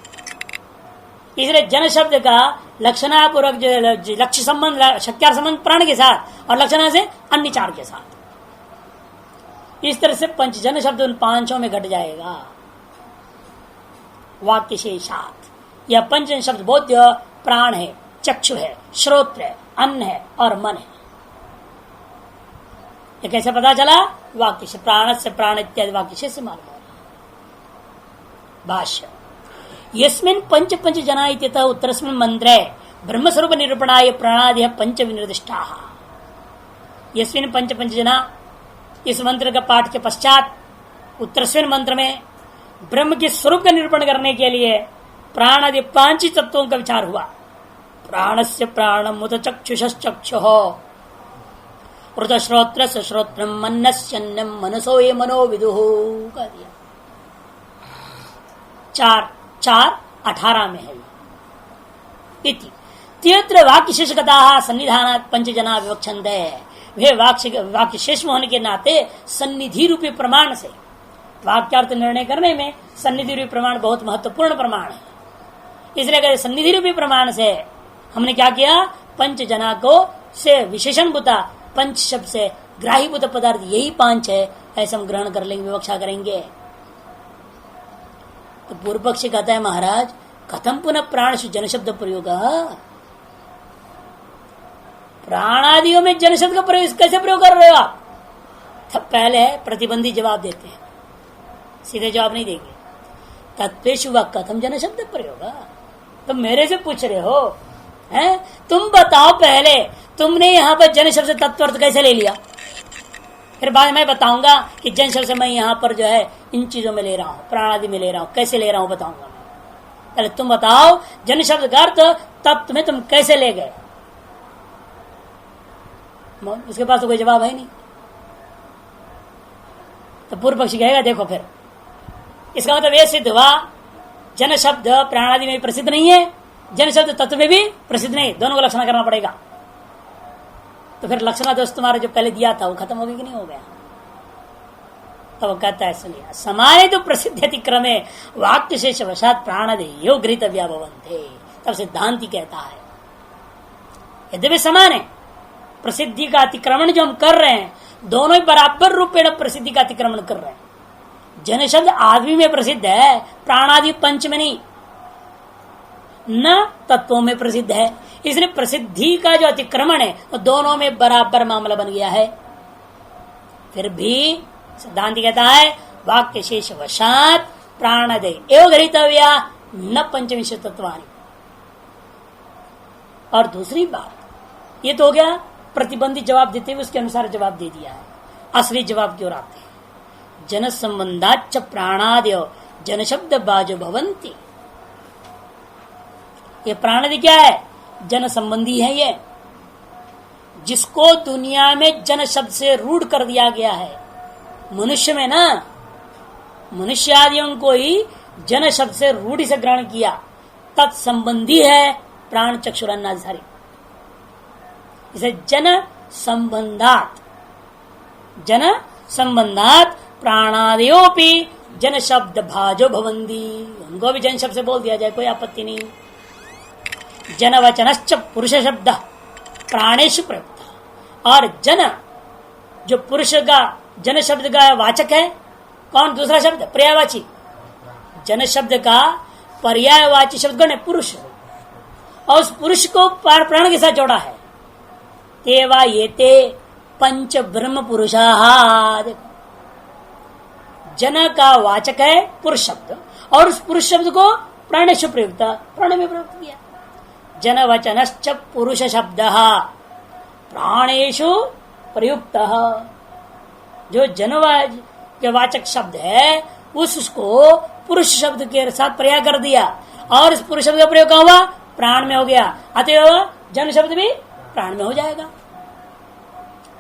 इसलिए जन शब्द का लक्षणापूर्वक जो लक्ष्य संबंध, शक्यार संबंध प्राण के साथ और लक्षणा से अन्य 4 के साथ। इस तरह से पंचजन शब्द उन 5 में घट जाएगा। वाक्य शेषात्, यह पंचजन शब्द बोध्य प्राण है, चक्षु है, श्रोत्र है, अन्न है और मन है। ये कैसे पता चला? वाक्य से प्राण से प्राण इत्यादि वाक्य से मालूम हो। भाष्य यस्मिन् पंच पंच जना इत्यतः उत्तरस्मिन् मंत्रे ब्रह्मस्वरूप निरूपणाय प्राणादि पंच विनिर्दिष्टाः। यस्मिन् पंच पंच जना, इस मंत्र का पाठ के पश्चात उत्तरस्मिन् मंत्र में ब्रह्म के स्वरूप का निरूपण करने के लिए प्राण आदि 5 तत्वों का विचार हुआ। प्राणस्य प्राणम उत चक्षुषश्चक्षुः, उत श्रोत्रस्य श्रोत्रम, मनस्यन्नम मनसो ये मनो विदुः कह दिया। 4 18 में है। इति तीव्र वाक्य शेषकता सन्निधानात् पंचजना विवक्षन्ते। वे वाक्य शेष होने के नाते सन्निधि रूपी प्रमाण से वाक्यार्थ निर्णय करने में सन्निधि रूपी प्रमाण बहुत महत्वपूर्ण प्रमाण है। इसलिए कहते सन्निधि रूपी प्रमाण से हमने क्या किया? पंचजना को से विशेषण बुता पंच शब्द से ग्राहीभूत पदार्थ यही 5 है, ऐसा हम ग्रहण कर लेंगे, विवक्षा करेंगे। तो पूर्व पक्षी कहता है महाराज कथम पुनः प्राण से जन शब्द प्रयोग, प्राणादियों में जन शब्द का प्रयोग कैसे प्रयोग कर रहे हो आप? तब पहले प्रतिबंधी जवाब देते हैं, सीधे जवाब नहीं देंगे। तत्वेषु व कथम जन शब्द प्रयोग, तुम मेरे से पूछ रहे हो हैं? तुम बताओ पहले, तुमने यहां पर जन शब्द से तत्वर्थ कैसे ले लिया? फिर बाद में मैं बताऊंगा कि जन शब्द से मैं यहां पर जो है इन चीजों में ले रहा हूं, प्राणादि में ले रहा हूं, कैसे ले रहा हूं बताऊंगा मैं। पहले तुम बताओ जन शब्द का अर्थ तत्व में तुम कैसे ले गए? उसके पास तो कोई जवाब है नहीं। तो पूर्व पक्षी कहेगा देखो फिर इसका मतलब ये सिद्ध हुआ जन शब्द प्राणादि में भी प्रसिद्ध नहीं है, जन शब्द तत्व में भी प्रसिद्ध नहीं, दोनों को लक्षण करना पड़ेगा। तो फिर लक्षणा दोस्त तुम्हारा जो पहले दिया था वो खत्म हो गया कि नहीं हो गया? तो वो कहता है सुनिए, समाने तो प्रसिद्ध क्रमे वाक्य शेष वशात प्राणदेयो गृहित व्याभवन्ते। तब सिद्धांति कहता है यद्यपि समान है, प्रसिद्धि का अतिक्रमण जो हम कर रहे हैं दोनों ही बराबर रूपेण प्रसिद्धि का अतिक्रमण कर रहे हैं। जन शब्द आदमी में प्रसिद्ध है, प्राणादि पंच में नहीं, न तत्वों में प्रसिद्ध है। इसलिए प्रसिद्धि का जो अतिक्रमण है वो दोनों में बराबर मामला बन गया है। फिर भी सिद्धांत कहता है वाक्य शेष वशात प्राणदय एवं ग्रहीतव्या न पंचविंश तत्वानि। और दूसरी बात ये तो हो गया प्रतिबंधित जवाब देते हुए उसके अनुसार जवाब दे दिया है। असली जवाब की ओर आते हैं, जन संबंधाच प्राणादय जन शब्द बाजो भवंती। ये प्राणादि क्या है? जन संबंधी है। ये जिसको दुनिया में जन शब्द से रूढ़ कर दिया गया है, मनुष्य में ना, मनुष्य आदियों को ही जन शब्द से रूढ़ी से ग्रहण किया, तत्संबंधी है प्राण चक्षुरादि। इसे जन संबंधात प्राणादयोपि जन शब्द भाजो भवंती। उनको भी जन शब्द से बोल दिया जाए, कोई आपत्ति नहीं। जन वचनश्च पुरुष शब्द प्राणेषु प्रयुक्त। और जन जो पुरुष का जन शब्द का वाचक है, कौन? दूसरा शब्द पर्यायवाची। जन शब्द का पर्यायवाची शब्द कौन है? पुरुष। और उस पुरुष को प्राण के साथ जोड़ा है। तेवा ये ते पंच ब्रह्म पुरुषा। जन का वाचक है पुरुष शब्द, और उस पुरुष शब्द को प्राणेषु प्रयुक्त, प्राण में प्रयुक्त किया। जन वचनश्च पुरुष शब्द प्राणेषु प्रयुक्त। जो जनवाच के वाचक शब्द है उसको पुरुष शब्द के साथ पर्याय कर दिया, और इस पुरुष शब्द का प्रयोग हुआ प्राण में हो गया, अतएव जन शब्द भी प्राण में हो जाएगा।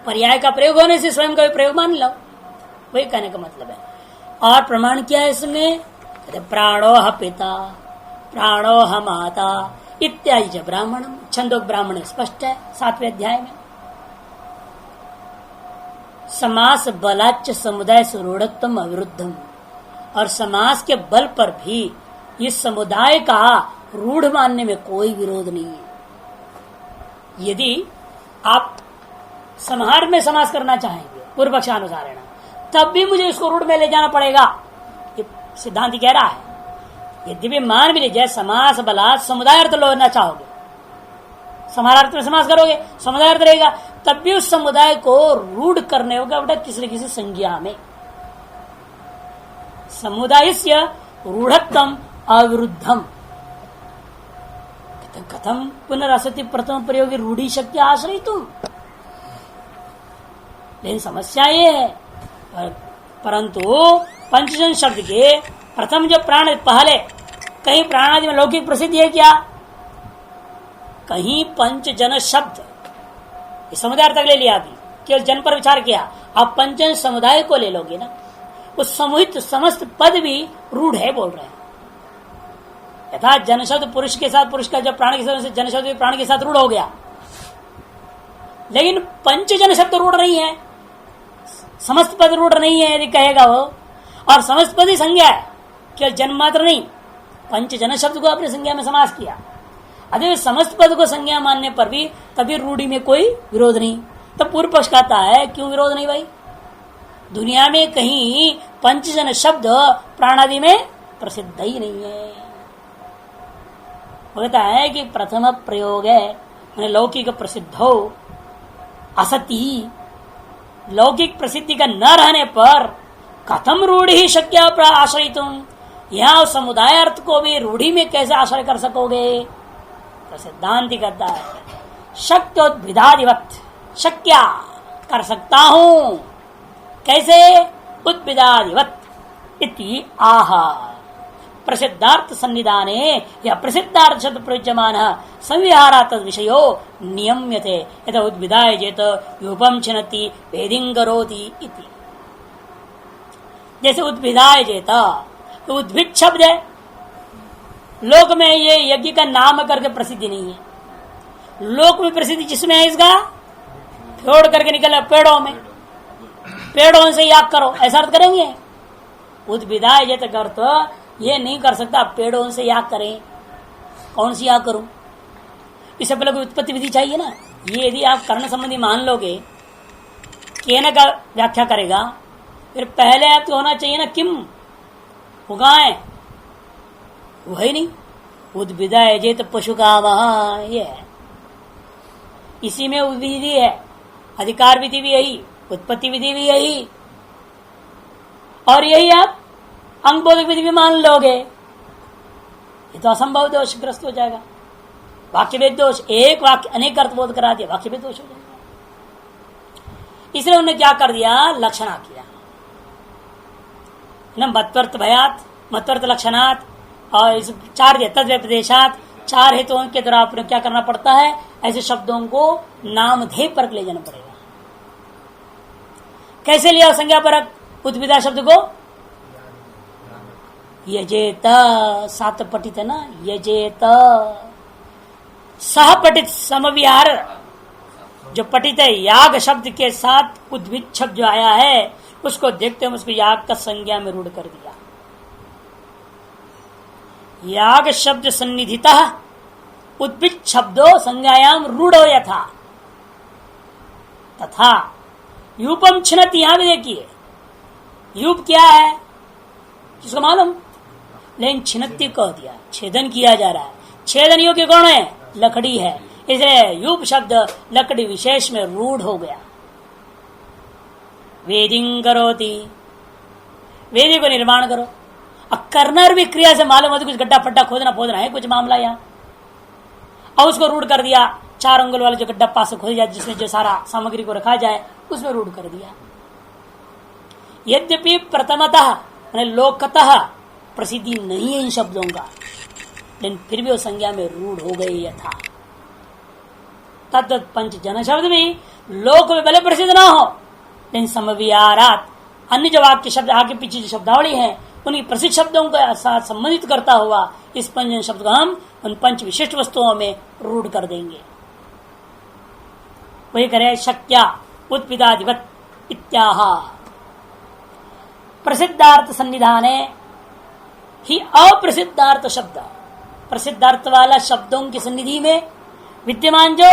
पर्याय का प्रयोग होने से स्वयं का भी प्रयोग मान लो, वही कहने का मतलब है। और प्रमाण क्या है इसमें? प्राणो ह पिता प्राणो ह माता इत्यादि ब्राह्मणम। छंदोक ब्राह्मण स्पष्ट है 7वें अध्याय में। समास बलाच समुदाय सुरूढ़त्तम अविरुद्धम। और समास के बल पर भी इस समुदाय का रूढ़ मानने में कोई विरोध नहीं है। यदि आप समाहार में समास करना चाहेंगे पूर्व पक्षानुसार, तब भी मुझे इसको रूढ़ में ले जाना पड़ेगा, ये सिद्धांत कह रहा है। यद्यपि मान भी लीजिए समास बलात् समुदाय अर्थ लेना चाहोगे, समाहार अर्थ में समास करोगे, समुदाय अर्थ रहेगा, तब भी उस समुदाय को रूढ़ करने होगा बेटा किसी न किसी संज्ञा में। समुदायस्य रूढ़त्वम अविरुद्धम। कथम पुनरसति प्रथम प्रयोगी रूढ़ी शक्ति आश्रय तुम। लेकिन समस्या ये है, परंतु पंचजन शब्द के प्रथम जो प्राण पहले, कहीं प्राणादि में लौकिक प्रसिद्धि है क्या? कहीं पंचजन शब्द समुदाय तक ले लिया, अभी केवल जन पर विचार किया, आप पंचजन समुदाय को ले लोगे ना, उस समूहित समस्त पद भी रूढ़ है बोल रहे हैं। यथा जन शब्द पुरुष के साथ, पुरुष का जब प्राण के साथ, जन शब्द प्राण के साथ रूढ़ हो गया, लेकिन पंचजन शब्द रूढ़ नहीं है, समस्त पद रूढ़ नहीं है यदि कहेगा वो। और समस्त पद ही संज्ञा है, केवल जन्म मात्र नहीं, पंचजन शब्द को अपनी संज्ञा में समास किया। अतः समस्त पद को संज्ञा मानने पर भी तभी रूढ़ी में कोई विरोध नहीं। तब पूर्व पक्ष कहता है क्यों विरोध नहीं भाई? दुनिया में कहीं पंचजन शब्द प्राणादि में प्रसिद्ध ही नहीं है। वो कहता है कि प्रथम प्रयोग है लौकिक प्रसिद्ध हो असती, लौकिक प्रसिद्धि का न रहने पर कथम रूढ़ी शक्य आश्रयितुम, यहां समुदाय अर्थ को भी रूढ़ी में कैसे आश्रय कर सकोगे? तो सिद्धांत कहता है शक्योद्भिदादिवत, शक्या कर सकता हूं, कैसे? उद्भिदादिवत इति आह प्रसिद्धार्थ सन्निधाने या प्रसिद्धार्थ शब्द प्रयुज्यमान संविहारा तद विषयो नियम्यते यथा उद्भिदाय जेत यूपम छिनति वेदिं करोति इति। जैसे उद्भिदाय जेता तो उद्भिद शब्द है, लोक में ये यज्ञ का नाम करके प्रसिद्धि नहीं है। लोक में प्रसिद्धि जिसमें है इसका फोड़ करके निकले पेड़ों में, पेड़ों से याग करो, ऐसा अर्थ करेंगे? उद्भिदाय जेत कर तो ये नहीं कर सकता, पेड़ों से याग करें, कौन सी याग करूं? इससे पहले कोई उत्पत्ति विधि चाहिए ना। ये यदि आप कर्ण संबंधी मान लोगे, केन का व्याख्या करेगा, फिर पहले आप तो होना चाहिए ना किम, उगाए, वही नहीं। उद्भिदाय जेत पशु का वहां ये है, इसी में विधि है, अधिकार विधि भी यही, उत्पत्ति विधि भी यही, और यही आप अंगबोधक विधि भी मान लोगे, ये तो असंभव दोषग्रस्त हो जाएगा। वाक्य भेद दोष, एक वाक्य अनेक अर्थबोध करा दिया, वाक्य भेद दोष हो जाएगा। इसलिए उन्होंने क्या कर दिया, लक्षणा किया न, मत्वर्थ भयात, मत्वर्थ लक्षणात, और इस चार तद्व्यपदेशात, चार हेतुओं के द्वारा आपने क्या करना पड़ता है, ऐसे शब्दों को नामधेय परक ले जाना पड़ेगा। कैसे लिया संज्ञा परक उद्भिदा शब्द को? यजेत, सात पठित है ना, यजेत सह पठित समविहार, जो पठित है याग शब्द के साथ उद्भिद शब्द जो आया है उसको देखते हुए उसको याग का संज्ञा में रूढ़ कर दिया। याग शब्द सन्निधितः उद्भिद शब्दों संज्ञायाम रूढ़ हो यथा तथा यूपम छिनति, यहां भी देखिए यूप क्या है किसको मालूम, लेकिन छिनत्ति कह दिया, छेदन किया जा रहा है। छेदन योग्य कौन है? लकड़ी है, इसलिए यूप शब्द लकड़ी विशेष में रूढ़ हो गया। वेदिं करोति, वेदी को निर्माण करो। अब करनर भी क्रिया से मालूम होती, कुछ गड्ढा फड्डा खोदना फोदना है कुछ मामला यहाँ, और उसको रूढ़ कर दिया। 4 अंगुल वाले जो गड्ढा पास से खोद जाए जिसमें जो सारा सामग्री को रखा जाए उसमें रूढ़ कर दिया। यद्यपि प्रथमतः लोकतः प्रसिद्धि नहीं है इन शब्दों का, लेकिन फिर भी वो संज्ञा में रूढ़ हो गई यथा। तद्वत पंच जन शब्द भी लोक में भले प्रसिद्ध ना हो, लेकिन समविहारात, अन्य जो वाक्य शब्द आगे पीछे जो शब्दावली है उन्हीं प्रसिद्ध शब्दों के साथ संबंधित करता हुआ इस पंचजन शब्द को हम उन पंच विशिष्ट वस्तुओं में रूढ़ कर देंगे। वही करे शक्या उत्पिदाधिपत इत्याह प्रसिद्धार्थ सन्निधाने ही अप्रसिद्धार्थ शब्द, प्रसिद्धार्थ वाला शब्दों की सन्निधि में विद्यमान जो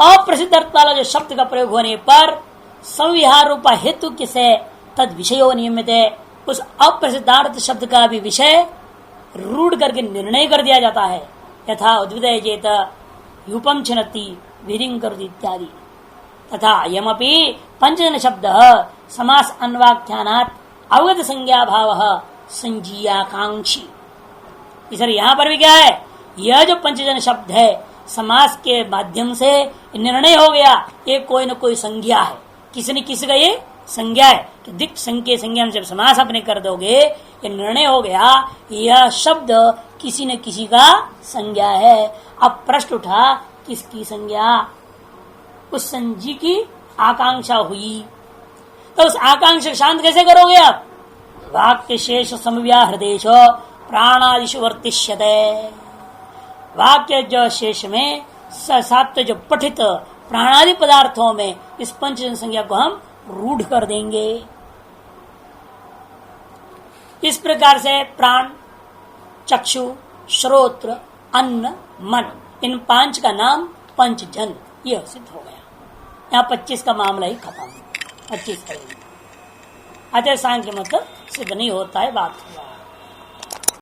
अप्रसिद्ध अर्थ वाला जो शब्द का प्रयोग होने पर संविहार रूपा हेतु किसे तद विषयो नियमित, उस अप्रसिद्धार्थ शब्द का भी विषय रूढ़ करके निर्णय कर दिया जाता है। यथा उद्भिदय जेत यूपम छिनति विधिं करोति इत्यादि। तथा अयमपि पंचजन शब्द समास अन्वाख्यानात् अवगत संज्ञा भाव संजीयाकांक्षी। इसलिए यहाँ पर भी क्या है, यह जो पंचजन शब्द है समास के माध्यम से निर्णय हो गया, ये कोई न कोई संज्ञा है, किसी न किसी का ये संज्ञा है। तो दिक् संज्ञा संज्ञा में जब समास अपने कर दोगे ये निर्णय हो गया, यह शब्द किसी न किसी का संज्ञा है। अब प्रश्न उठा किसकी संज्ञा, उस संजी की आकांक्षा हुई, तो उस आकांक्षा शांत कैसे करोगे आप? वाक्य शेष समव्या हृदय प्राणादिशु वर्तिष्यते, वाक्य जो शेष में सात जो पठित प्राणादि पदार्थों में इस पंचजन संज्ञा को हम रूढ़ कर देंगे। इस प्रकार से प्राण, चक्षु, श्रोत्र, अन्न, मन, इन 5 का नाम पंचजन यह सिद्ध हो गया। यहाँ 25 का मामला ही खत्म, 25 का। अतः सांख्य मतलब सिद्ध नहीं होता है, बात हुआ।